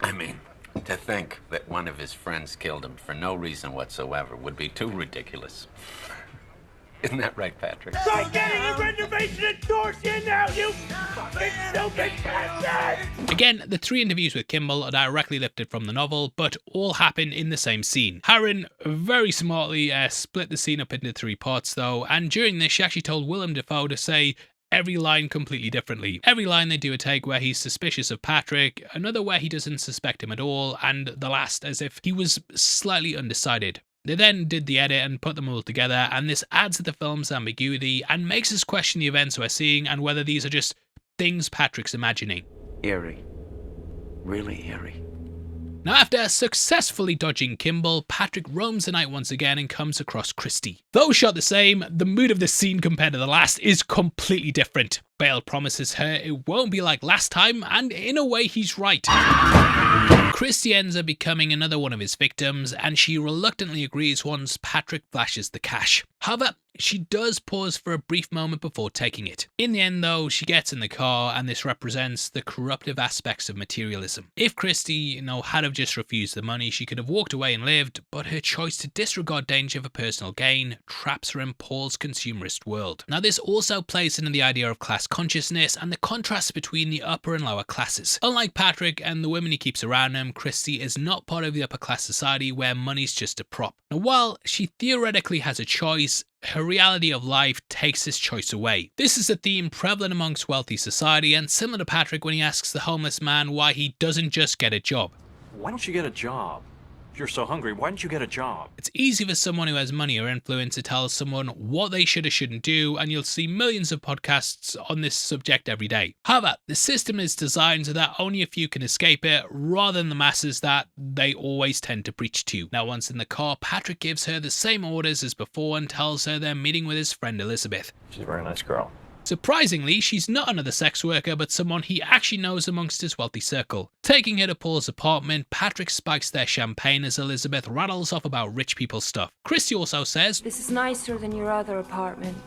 I mean, to think that one of his friends killed him for no reason whatsoever would be too ridiculous. Isn't that right, Patrick? Try getting a reservation at Dorsia now, you fucking stupid bastard! Again, the 3 interviews with Kimbell are directly lifted from the novel, but all happen in the same scene. Harren very smartly split the scene up into 3 parts though, and during this she actually told Willem Dafoe to say every line completely differently. Every line they do a take where he's suspicious of Patrick, another where he doesn't suspect him at all, and the last as if he was slightly undecided. They then did the edit and put them all together, and this adds to the film's ambiguity and makes us question the events we're seeing and whether these are just things Patrick's imagining. Eerie. Really eerie. Now after successfully dodging Kimbell, Patrick roams the night once again and comes across Christy. Though shot the same, the mood of this scene compared to the last is completely different. Bale promises her it won't be like last time, and in a way he's right. Christy ends up becoming another one of his victims, and she reluctantly agrees once Patrick flashes the cash. However, she does pause for a brief moment before taking it. In the end though, she gets in the car, and this represents the corruptive aspects of materialism. If Christy, had have just refused the money, she could have walked away and lived, but her choice to disregard danger for personal gain traps her in Paul's consumerist world. Now this also plays into the idea of class consciousness and the contrast between the upper and lower classes. Unlike Patrick and the women he keeps around him, Christy is not part of the upper class society where money's just a prop. Now while she theoretically has a choice, her reality of life takes this choice away. This is a theme prevalent amongst wealthy society and similar to Patrick when he asks the homeless man why he doesn't just get a job. Why don't you get a job? If you're so hungry, why don't you get a job? It's easy for someone who has money or influence to tell someone what they should or shouldn't do, and you'll see millions of podcasts on this subject every day. However, the system is designed so that only a few can escape it, rather than the masses that they always tend to preach to. Now once in the car, Patrick gives her the same orders as before and tells her they're meeting with his friend Elizabeth. She's a very nice girl. Surprisingly, she's not another sex worker, but someone he actually knows amongst his wealthy circle. Taking her to Paul's apartment, Patrick spikes their champagne as Elizabeth rattles off about rich people stuff. Christy also says, "This is nicer than your other apartment."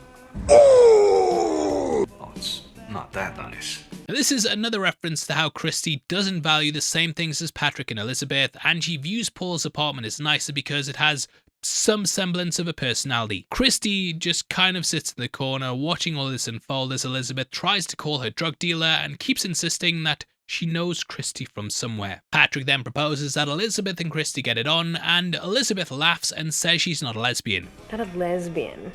Oh, it's not that nice. Now, this is another reference to how Christy doesn't value the same things as Patrick and Elizabeth, and she views Paul's apartment as nicer because it has some semblance of a personality. Christy just kind of sits in the corner watching all this unfold as Elizabeth tries to call her drug dealer and keeps insisting that she knows Christy from somewhere. Patrick then proposes that Elizabeth and Christy get it on, and Elizabeth laughs and says she's not a lesbian. Not a lesbian?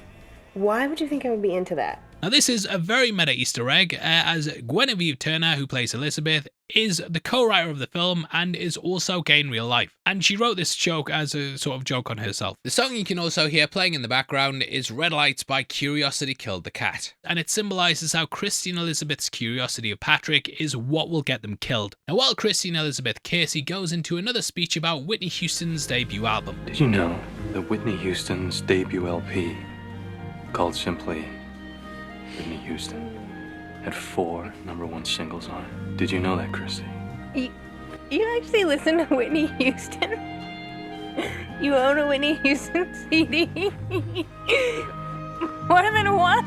Why would you think I would be into that? Now this is a very meta Easter egg, as Guinevere Turner, who plays Elizabeth, is the co-writer of the film and is also gay in real life. And she wrote this joke as a sort of joke on herself. The song you can also hear playing in the background is Red Lights by Curiosity Killed the Cat. And it symbolises how Christy and Elizabeth's curiosity of Patrick is what will get them killed. Now while Christy and Elizabeth kiss, he goes into another speech about Whitney Houston's debut album. Did you know that Whitney Houston's debut LP, called simply Whitney Houston, had 4 #1 singles on it? Did you know that, Christy? You actually listen to Whitney Houston? You own a Whitney Houston CD? What have been what?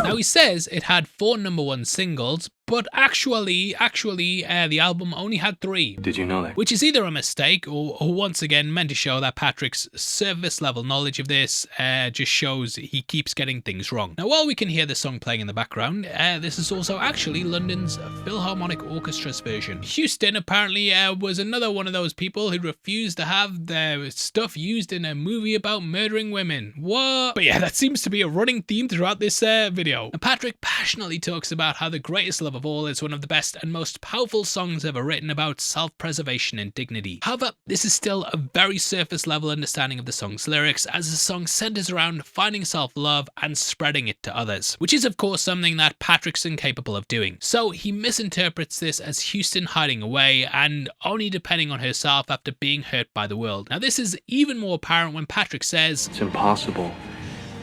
Now he says it had 4 #1 singles, but actually, the album only had 3. Did you know that? Which is either a mistake or once again meant to show that Patrick's surface level knowledge of this just shows he keeps getting things wrong. Now while we can hear the song playing in the background, this is also actually London's Philharmonic Orchestra's version. Houston apparently was another one of those people who refused to have their stuff used in a movie about murdering women. What? But yeah, that seems to be a running theme throughout this video. And Patrick passionately talks about how the greatest love of all is one of the best and most powerful songs ever written about self-preservation and dignity. However, this is still a very surface level understanding of the song's lyrics, as the song centers around finding self-love and spreading it to others, which is of course something that Patrick's incapable of doing. So he misinterprets this as Houston hiding away and only depending on herself after being hurt by the world. Now this is even more apparent when Patrick says, "It's impossible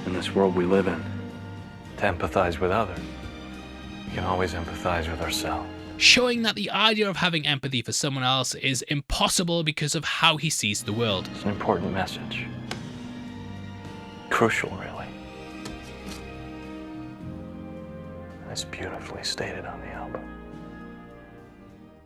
in this world we live in to empathize with others. We can always empathize with ourselves." Showing that the idea of having empathy for someone else is impossible because of how he sees the world. It's an important message. Crucial, really. And it's beautifully stated on the album.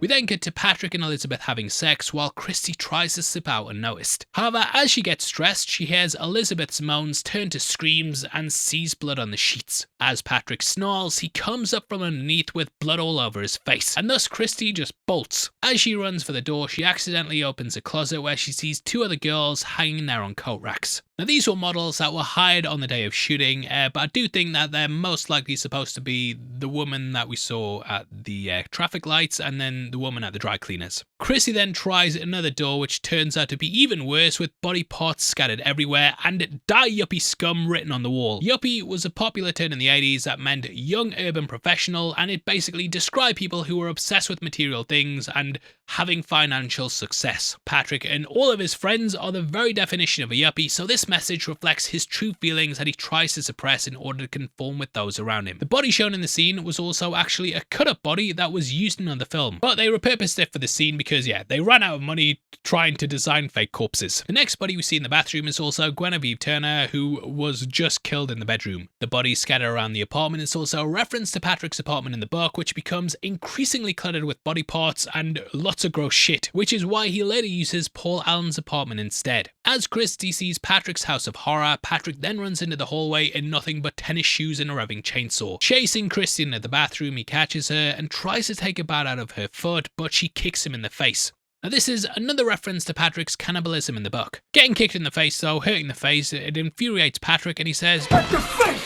We then get to Patrick and Elizabeth having sex while Christy tries to slip out unnoticed. However, as she gets stressed, she hears Elizabeth's moans turn to screams and sees blood on the sheets. As Patrick snarls, he comes up from underneath with blood all over his face, and thus Christy just bolts. As she runs for the door, she accidentally opens a closet where she sees 2 other girls hanging there on coat racks. Now these were models that were hired on the day of shooting, but I do think that they're most likely supposed to be the woman that we saw at the traffic lights and then the woman at the dry cleaners. Chrissy then tries another door which turns out to be even worse, with body parts scattered everywhere and "Die Yuppie Scum" written on the wall. Yuppie was a popular term in the 80s that meant young urban professional, and it basically described people who were obsessed with material things and having financial success. Patrick and all of his friends are the very definition of a yuppie, so this message reflects his true feelings that he tries to suppress in order to conform with those around him. The body shown in the scene was also actually a cut-up body that was used in the film, but they repurposed it for the scene because yeah, they ran out of money trying to design fake corpses. The next body we see in the bathroom is also Guinevere Turner, who was just killed in the bedroom. The bodies scattered around the apartment is also a reference to Patrick's apartment in the book, which becomes increasingly cluttered with body parts and lots of gross shit, which is why he later uses Paul Allen's apartment instead. As Christy sees Patrick's house of horror, Patrick then runs into the hallway in nothing but tennis shoes and a revving chainsaw. Chasing Christy into the bathroom, he catches her and tries to take a bite out of her foot, but she kicks him in the face. Now this is another reference to Patrick's cannibalism in the book. Getting kicked in the face though, hurting the face, it infuriates Patrick and he says, "Not the face!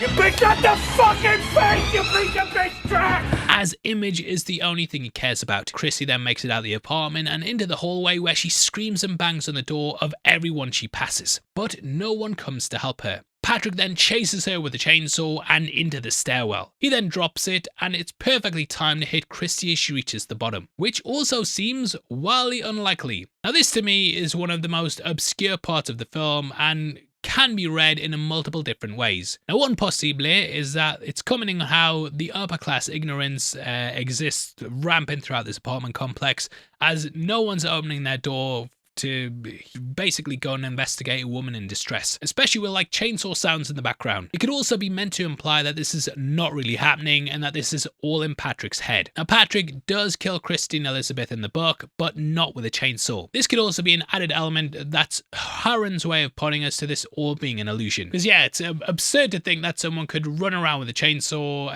You bitch, not the fucking face, you piece of bitch trash!" As image is the only thing he cares about. Chrissy then makes it out of the apartment and into the hallway where she screams and bangs on the door of everyone she passes. But no one comes to help her. Patrick then chases her with a chainsaw and into the stairwell. He then drops it and it's perfectly timed to hit Christy as she reaches the bottom, which also seems wildly unlikely. Now this to me is one of the most obscure parts of the film and can be read in multiple different ways. Now, one possible is that it's commenting on how the upper class ignorance exists rampant throughout this apartment complex, as no one's opening their door to basically go and investigate a woman in distress, especially with like chainsaw sounds in the background. It could also be meant to imply that this is not really happening and that this is all in Patrick's head. Now, Patrick does kill Christine Elizabeth in the book, but not with a chainsaw. This could also be an added element that's Harren's way of pointing us to this all being an illusion. Because yeah, it's absurd to think that someone could run around with a chainsaw,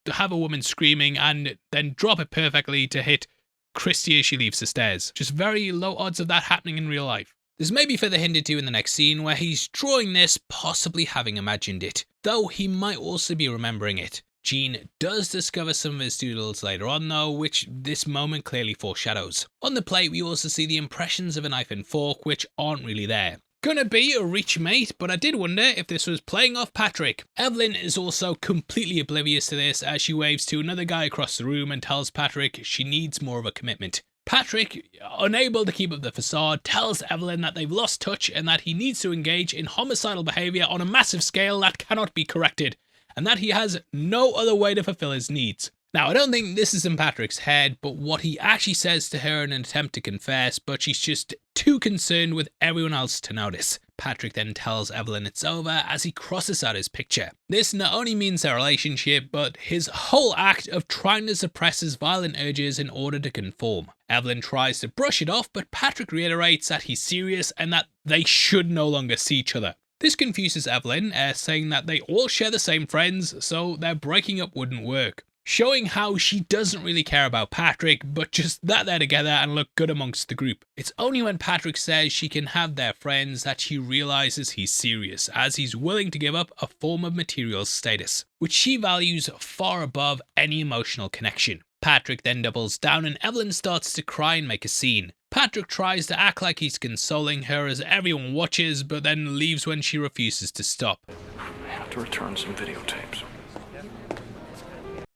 have a woman screaming, and then drop it perfectly to hit Christy as she leaves the stairs. Just very low odds of that happening in real life. This may be further hinted to in the next scene where he's drawing this, possibly having imagined it, though he might also be remembering it. Gene does discover some of his doodles later on though, which this moment clearly foreshadows. On the plate we also see the impressions of a knife and fork, which aren't really there. Gonna be a rich mate, but I did wonder if this was playing off Patrick. Evelyn is also completely oblivious to this as she waves to another guy across the room and tells Patrick she needs more of a commitment. Patrick, unable to keep up the facade, tells Evelyn that they've lost touch and that he needs to engage in homicidal behaviour on a massive scale that cannot be corrected, and that he has no other way to fulfill his needs. Now, I don't think this is in Patrick's head, but what he actually says to her in an attempt to confess, but she's just too concerned with everyone else to notice. Patrick then tells Evelyn it's over as he crosses out his picture. This not only means their relationship, but his whole act of trying to suppress his violent urges in order to conform. Evelyn tries to brush it off, but Patrick reiterates that he's serious and that they should no longer see each other. This confuses Evelyn, saying that they all share the same friends, so their breaking up wouldn't work. Showing how she doesn't really care about Patrick, but just that they're together and look good amongst the group. It's only when Patrick says she can have their friends that she realizes he's serious, as he's willing to give up a form of material status, which she values far above any emotional connection. Patrick then doubles down and Evelyn starts to cry and make a scene. Patrick tries to act like he's consoling her as everyone watches, but then leaves when she refuses to stop. I have to return some videotapes.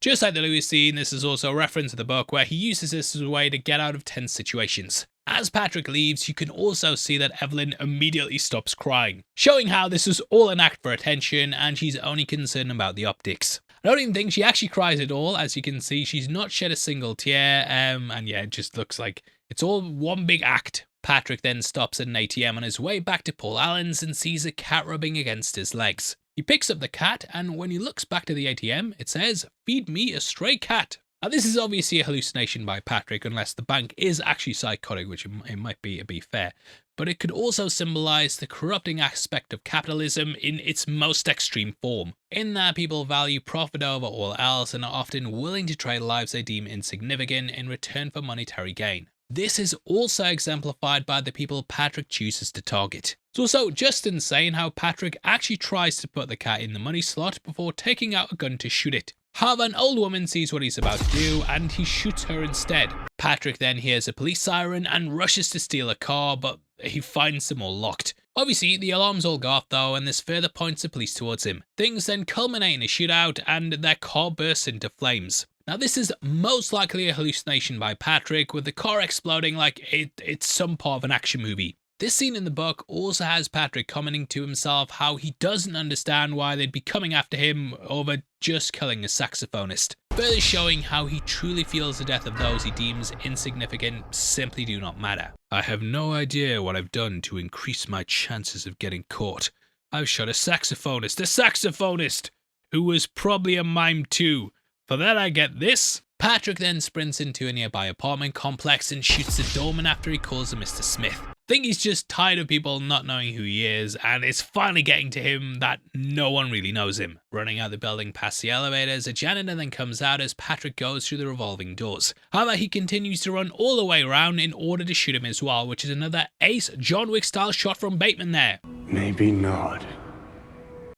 Just like the Louis scene, this is also a reference to the book where he uses this as a way to get out of tense situations. As Patrick leaves, you can also see that Evelyn immediately stops crying, showing how this is all an act for attention and she's only concerned about the optics. I don't even think she actually cries at all. As you can see, she's not shed a single tear, and yeah, it just looks like it's all one big act. Patrick then stops at an ATM on his way back to Paul Allen's and sees a cat rubbing against his legs. He picks up the cat, and when he looks back to the ATM, it says, "Feed me a stray cat." Now, this is obviously a hallucination by Patrick, unless the bank is actually psychotic, which it might be, to be fair. But it could also symbolize the corrupting aspect of capitalism in its most extreme form, in that people value profit over all else and are often willing to trade lives they deem insignificant in return for monetary gain. This is also exemplified by the people Patrick chooses to target. It's also just insane how Patrick actually tries to put the cat in the money slot before taking out a gun to shoot it. However, an old woman sees what he's about to do and he shoots her instead. Patrick then hears a police siren and rushes to steal a car, but he finds them all locked. Obviously, the alarms all go off though, and this further points the police towards him. Things then culminate in a shootout and their car bursts into flames. Now, this is most likely a hallucination by Patrick, with the car exploding like it's some part of an action movie. This scene in the book also has Patrick commenting to himself how he doesn't understand why they'd be coming after him over just killing a saxophonist, further showing how he truly feels the death of those he deems insignificant simply do not matter. "I have no idea what I've done to increase my chances of getting caught. I've shot a saxophonist, who was probably a mime too. For that I get this." Patrick then sprints into a nearby apartment complex and shoots the doorman after he calls him Mr. Smith. I think he's just tired of people not knowing who he is, and it's finally getting to him that no one really knows him. Running out the building past the elevators, a janitor then comes out as Patrick goes through the revolving doors. However, he continues to run all the way around in order to shoot him as well, which is another ace John Wick style shot from Bateman there. Maybe not.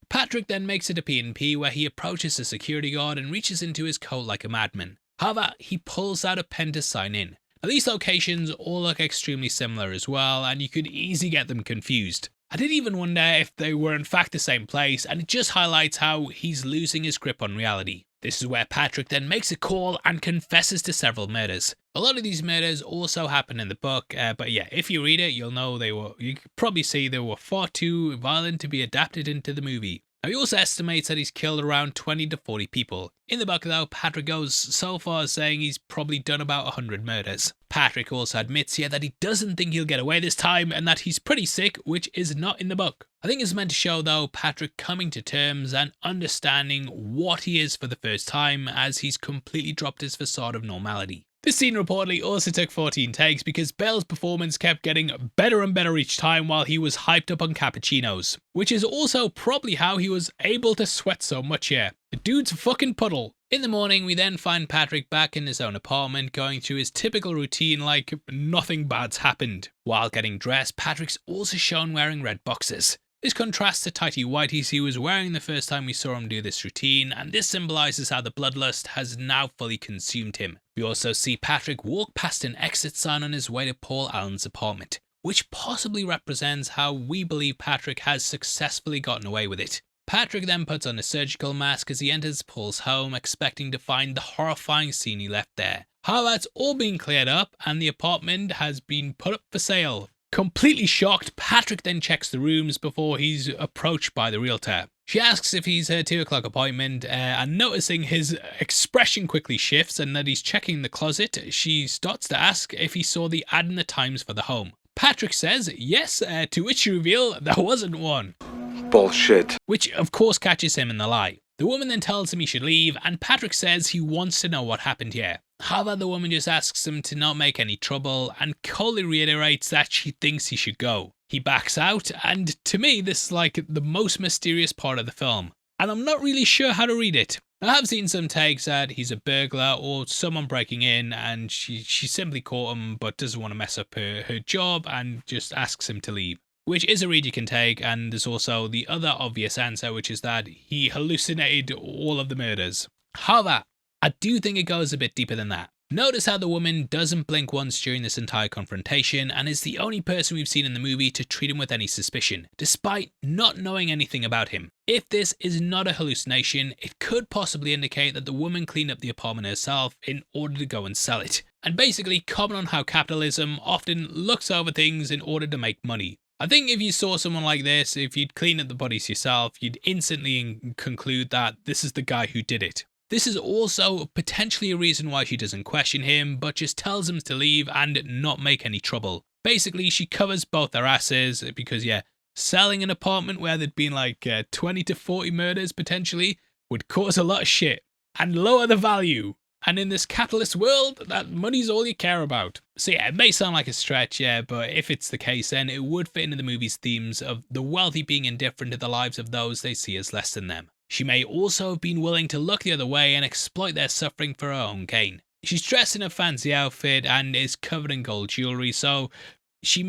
Patrick then makes it to P&P where he approaches the security guard and reaches into his coat like a madman. However, he pulls out a pen to sign in. Now, these locations all look extremely similar as well, and you could easily get them confused. I did even wonder if they were in fact the same place, and it just highlights how he's losing his grip on reality. This is where Patrick then makes a call and confesses to several murders. A lot of these murders also happen in the book, but yeah, if you read it, you'll know you could probably see they were far too violent to be adapted into the movie. Now, he also estimates that he's killed around 20 to 40 people. In the book, though, Patrick goes so far as saying he's probably done about 100 murders. Patrick also admits here that he doesn't think he'll get away this time and that he's pretty sick, which is not in the book. I think it's meant to show, though, Patrick coming to terms and understanding what he is for the first time as he's completely dropped his facade of normality. This scene reportedly also took 14 takes because Bell's performance kept getting better and better each time while he was hyped up on cappuccinos, which is also probably how he was able to sweat so much here. The dude's a fucking puddle. In the morning, we then find Patrick back in his own apartment going through his typical routine like nothing bad's happened. While getting dressed, Patrick's also shown wearing red boxers. This contrasts the tighty whities he was wearing the first time we saw him do this routine, and this symbolises how the bloodlust has now fully consumed him. We also see Patrick walk past an exit sign on his way to Paul Allen's apartment, which possibly represents how we believe Patrick has successfully gotten away with it. Patrick then puts on a surgical mask as he enters Paul's home, expecting to find the horrifying scene he left there. However, it's all been cleared up and the apartment has been put up for sale. Completely shocked, Patrick then checks the rooms before he's approached by the realtor. She asks if he's her 2 o'clock appointment, and noticing his expression quickly shifts and that he's checking the closet, she starts to ask if he saw the ad in the Times for the home. Patrick says yes, to which she reveals there wasn't one. Bullshit. Which of course catches him in the lie. The woman then tells him he should leave, and Patrick says he wants to know what happened here. However, the woman just asks him to not make any trouble and coldly reiterates that she thinks he should go. He backs out, and to me this is like the most mysterious part of the film, and I'm not really sure how to read it. I have seen some takes that he's a burglar or someone breaking in and she simply caught him but doesn't want to mess up her job and just asks him to leave. Which is a read you can take, and there's also the other obvious answer, which is that he hallucinated all of the murders. However, I do think it goes a bit deeper than that. Notice how the woman doesn't blink once during this entire confrontation and is the only person we've seen in the movie to treat him with any suspicion, despite not knowing anything about him. If this is not a hallucination, it could possibly indicate that the woman cleaned up the apartment herself in order to go and sell it, and basically comment on how capitalism often looks over things in order to make money. I think if you saw someone like this, if you'd clean up the bodies yourself, you'd instantly conclude that this is the guy who did it. This is also potentially a reason why she doesn't question him, but just tells him to leave and not make any trouble. Basically, she covers both their asses because, yeah, selling an apartment where there'd been like 20 to 40 murders potentially would cause a lot of shit and lower the value. And in this capitalist world, that money's all you care about. So yeah, it may sound like a stretch, yeah, but if it's the case, then it would fit into the movie's themes of the wealthy being indifferent to the lives of those they see as less than them. She may also have been willing to look the other way and exploit their suffering for her own gain. She's dressed in a fancy outfit and is covered in gold jewelry, so she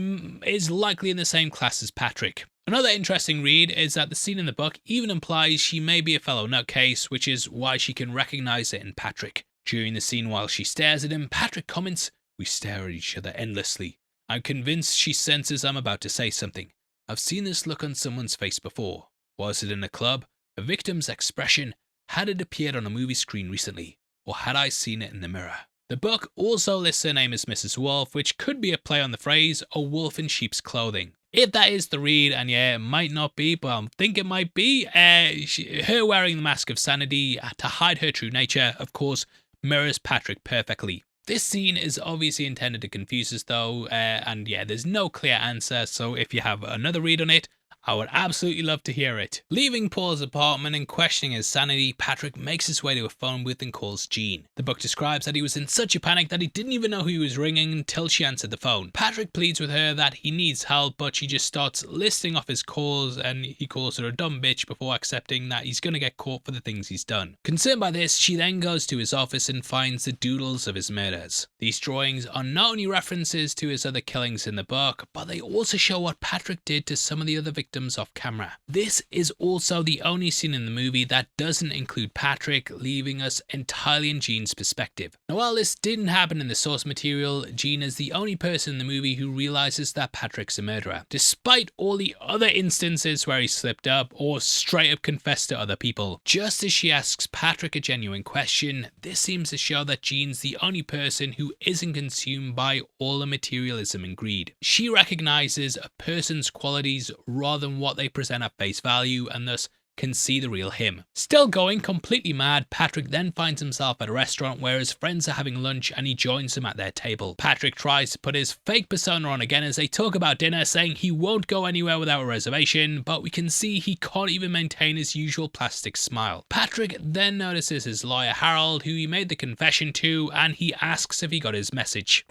is likely in the same class as Patrick. Another interesting read is that the scene in the book even implies she may be a fellow nutcase, which is why she can recognize it in Patrick. During the scene while she stares at him, Patrick comments, "We stare at each other endlessly. I'm convinced she senses I'm about to say something. I've seen this look on someone's face before. Was it in a club? A victim's expression? Had it appeared on a movie screen recently? Or had I seen it in the mirror?" The book also lists her name as Mrs. Wolf, which could be a play on the phrase, "a wolf in sheep's clothing." If that is the read, and yeah, it might not be, but I think it might be, her wearing the mask of sanity to hide her true nature, of course, mirrors Patrick perfectly. This scene is obviously intended to confuse us though, and yeah, there's no clear answer, so if you have another read on it, I would absolutely love to hear it. Leaving Paul's apartment and questioning his sanity, Patrick makes his way to a phone booth and calls Jean. The book describes that he was in such a panic that he didn't even know who he was ringing until she answered the phone. Patrick pleads with her that he needs help, but she just starts listing off his calls and he calls her a dumb bitch before accepting that he's gonna get caught for the things he's done. Concerned by this, she then goes to his office and finds the doodles of his murders. These drawings are not only references to his other killings in the book, but they also show what Patrick did to some of the other victims victims off camera. This is also the only scene in the movie that doesn't include Patrick, leaving us entirely in Jean's perspective. Now, while this didn't happen in the source material, Jean is the only person in the movie who realizes that Patrick's a murderer, despite all the other instances where he slipped up or straight up confessed to other people. Just as she asks Patrick a genuine question, this seems to show that Jean's the only person who isn't consumed by all the materialism and greed. She recognizes a person's qualities rather than what they present at face value, and thus can see the real him. Still going completely mad, Patrick then finds himself at a restaurant where his friends are having lunch and he joins them at their table. Patrick tries to put his fake persona on again as they talk about dinner, saying he won't go anywhere without a reservation, but we can see he can't even maintain his usual plastic smile. Patrick then notices his lawyer Harold, who he made the confession to, and he asks if he got his message.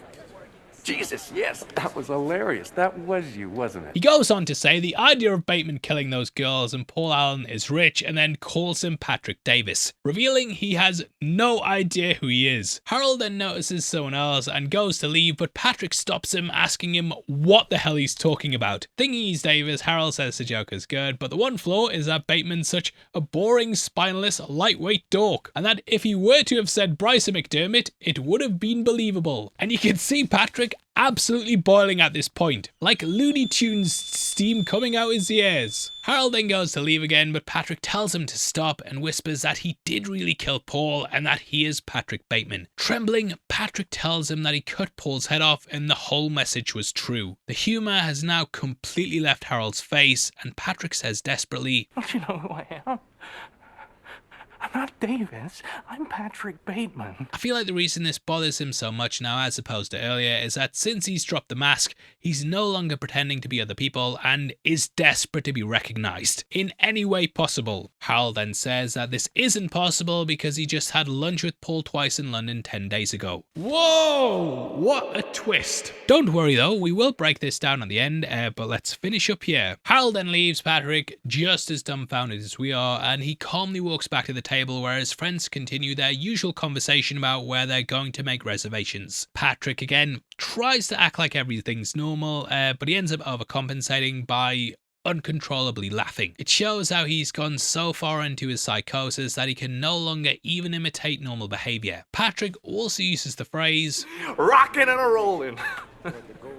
Jesus, yes, that was hilarious. That was you, wasn't it? He goes on to say the idea of Bateman killing those girls and Paul Allen is rich, and then calls him Patrick Davis, revealing he has no idea who he is. Harold then notices someone else and goes to leave, but Patrick stops him, asking him what the hell he's talking about. Thinking he's Davis, Harold says the joke is good, but the one flaw is that Bateman's such a boring, spineless, lightweight dork, and that if he were to have said Bryson McDermott, it would have been believable. And you can see Patrick absolutely boiling at this point, like Looney Tunes steam coming out his ears. Harold then goes to leave again, but Patrick tells him to stop and whispers that he did really kill Paul and that he is Patrick Bateman. Trembling, Patrick tells him that he cut Paul's head off and the whole message was true. The humour has now completely left Harold's face, and Patrick says desperately, "Don't you know who I am? I'm not Davis, I'm Patrick Bateman." I feel like the reason this bothers him so much now as opposed to earlier is that since he's dropped the mask, he's no longer pretending to be other people and is desperate to be recognised in any way possible. Harold then says that this isn't possible because he just had lunch with Paul twice in London 10 days ago. Whoa! What a twist! Don't worry though, we will break this down at the end, but let's finish up here. Harold then leaves Patrick just as dumbfounded as we are, and he calmly walks back to the table where his friends continue their usual conversation about where they're going to make reservations. Patrick again tries to act like everything's normal, but he ends up overcompensating by uncontrollably laughing. It shows how he's gone so far into his psychosis that he can no longer even imitate normal behaviour. Patrick also uses the phrase "rockin' and a rollin',"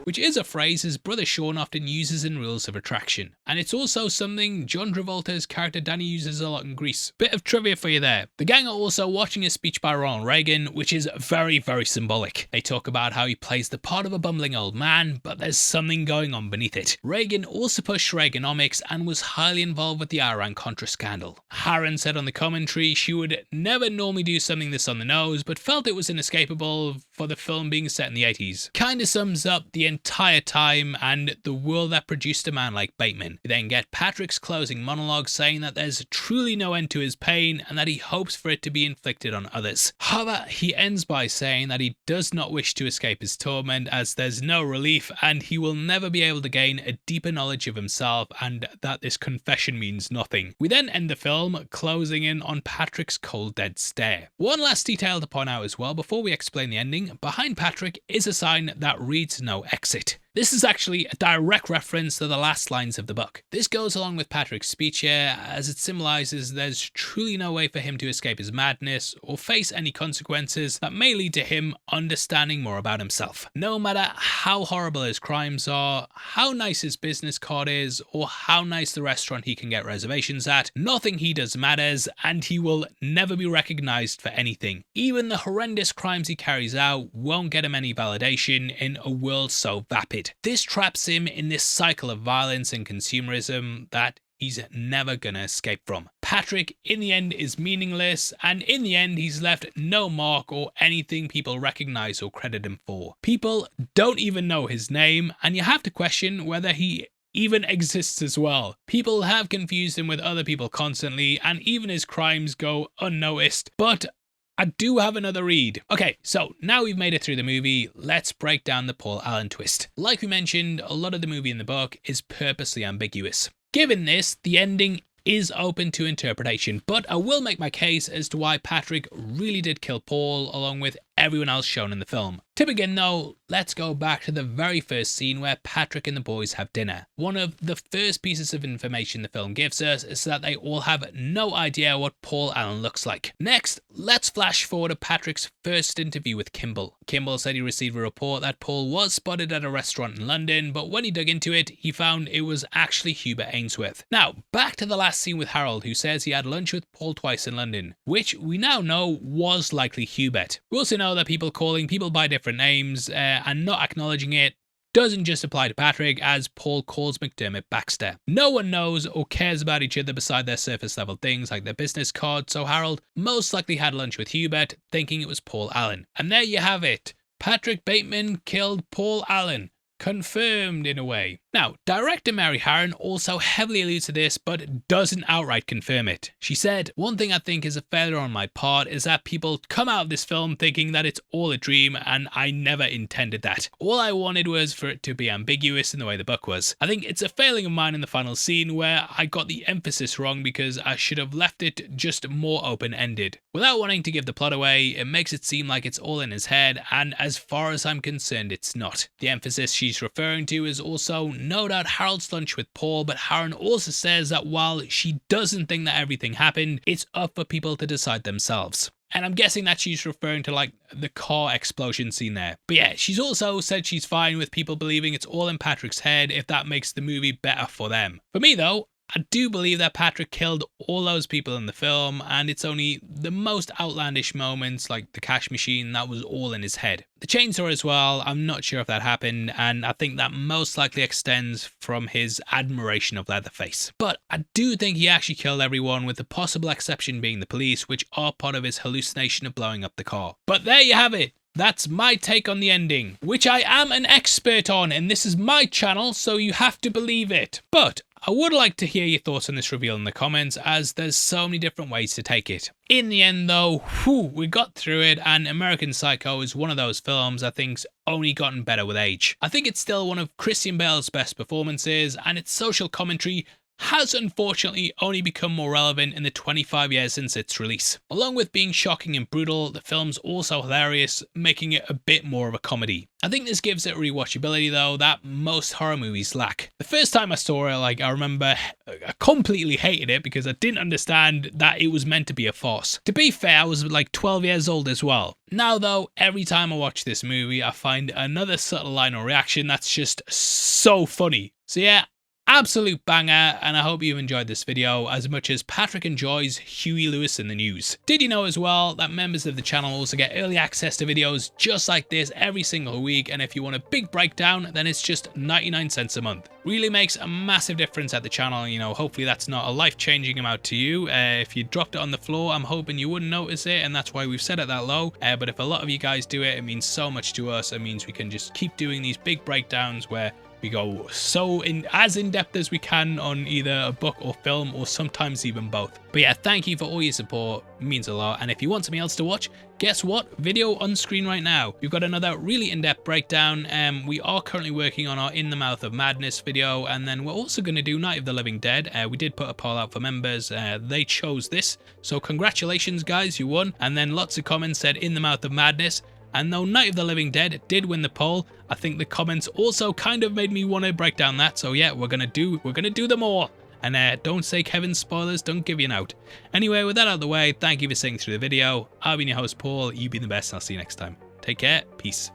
which is a phrase his brother Sean often uses in Rules of Attraction. And it's also something John Travolta's character Danny uses a lot in Grease. Bit of trivia for you there. The gang are also watching a speech by Ronald Reagan, which is very, very symbolic. They talk about how he plays the part of a bumbling old man, but there's something going on beneath it. Reagan also pushed Reaganomics and was highly involved with the Iran-Contra scandal. Harron said on the commentary she would never normally do something this on the nose, but felt it was inescapable for the film being set in the 80s. Kinda sums up the entire time and the world that produced a man like Bateman. We then get Patrick's closing monologue saying that there's truly no end to his pain and that he hopes for it to be inflicted on others. However, he ends by saying that he does not wish to escape his torment as there's no relief and he will never be able to gain a deeper knowledge of himself and that this confession means nothing. We then end the film closing in on Patrick's cold dead stare. One last detail to point out as well before we explain the ending: behind Patrick is a sign that reads no exit. This is actually a direct reference to the last lines of the book. This goes along with Patrick's speech here, as it symbolises there's truly no way for him to escape his madness or face any consequences that may lead to him understanding more about himself. No matter how horrible his crimes are, how nice his business card is, or how nice the restaurant he can get reservations at, nothing he does matters, and he will never be recognised for anything. Even the horrendous crimes he carries out won't get him any validation in a world so vapid. This traps him in this cycle of violence and consumerism that he's never gonna escape from. Patrick, in the end, is meaningless, and in the end, he's left no mark or anything people recognise or credit him for. People don't even know his name, and you have to question whether he even exists as well. People have confused him with other people constantly, and even his crimes go unnoticed, but I do have another read. Okay, so now we've made it through the movie, let's break down the Paul Allen twist. Like we mentioned, a lot of the movie in the book is purposely ambiguous. Given this, the ending is open to interpretation, but I will make my case as to why Patrick really did kill Paul, along with everyone else shown in the film. To begin though, let's go back to the very first scene where Patrick and the boys have dinner. One of the first pieces of information the film gives us is that they all have no idea what Paul Allen looks like. Next, let's flash forward to Patrick's first interview with Kimbell. Kimbell said he received a report that Paul was spotted at a restaurant in London, but when he dug into it, he found it was actually Hubert Ainsworth. Now, back to the last scene with Harold, who says he had lunch with Paul twice in London, which we now know was likely Hubert. We also know that people calling people by different names and not acknowledging it doesn't just apply to Patrick, as Paul calls McDermott Baxter. No one knows or cares about each other beside their surface level things like their business cards, so Harold most likely had lunch with Hubert thinking it was Paul Allen. And there you have it. Patrick Bateman killed Paul Allen. Confirmed in a way. Now, director Mary Harron also heavily alludes to this, but doesn't outright confirm it. She said, "One thing I think is a failure on my part is that people come out of this film thinking that it's all a dream, and I never intended that. All I wanted was for it to be ambiguous in the way the book was. I think it's a failing of mine in the final scene where I got the emphasis wrong because I should have left it just more open-ended. Without wanting to give the plot away, it makes it seem like it's all in his head, and as far as I'm concerned, it's not. The emphasis she's referring to is also no doubt Harold's lunch with Paul, but Harron also says that while she doesn't think that everything happened, it's up for people to decide themselves." And I'm guessing that she's referring to like the car explosion scene there. But yeah, she's also said she's fine with people believing it's all in Patrick's head if that makes the movie better for them. For me though, I do believe that Patrick killed all those people in the film, and it's only the most outlandish moments like the cash machine that was all in his head. The chainsaw as well, I'm not sure if that happened, and I think that most likely extends from his admiration of Leatherface. But I do think he actually killed everyone, with the possible exception being the police, which are part of his hallucination of blowing up the car. But there you have it. That's my take on the ending, which I am an expert on, and this is my channel, so you have to believe it. But I would like to hear your thoughts on this reveal in the comments, as there's so many different ways to take it. In the end though, we got through it, and American Psycho is one of those films I think's only gotten better with age. I think it's still one of Christian Bale's best performances, and its social commentary has unfortunately only become more relevant in the 25 years since its release. Along with being shocking and brutal, the film's also hilarious, making it a bit more of a comedy. I think this gives it rewatchability though that most horror movies lack. The first time I saw it, I remember I completely hated it because I didn't understand that it was meant to be a farce. To be fair, I was like 12 years old as well. Now though, every time I watch this movie, I find another subtle line or reaction that's just so funny. So yeah, absolute banger, and I hope you've enjoyed this video as much as Patrick enjoys Huey Lewis in the News. Did you know as well that members of the channel also get early access to videos just like this every single week, and if you want a big breakdown, then it's just 99 cents a month. Really makes a massive difference at the channel, you know, hopefully that's not a life-changing amount to you. If you dropped it on the floor, I'm hoping you wouldn't notice it, and that's why we've set it that low. But if a lot of you guys do it, it means so much to us. It means we can just keep doing these big breakdowns where we go as in-depth as we can on either a book or film, or sometimes even both. But yeah, thank you for all your support, it means a lot. And if you want something else to watch, guess what? Video on screen right now. We've got another really in-depth breakdown. We are currently working on our In the Mouth of Madness video, and then we're also going to do Night of the Living Dead. We did put a poll out for members. They chose this, so congratulations guys, you won. And then lots of comments said In the Mouth of Madness. And though Night of the Living Dead did win the poll, I think the comments also kind of made me want to break down that. So yeah, we're gonna do them all. And don't say Kevin's spoilers, don't give you an out. Anyway, with that out of the way, thank you for sitting through the video. I've been your host Paul, you've been the best, and I'll see you next time. Take care, peace.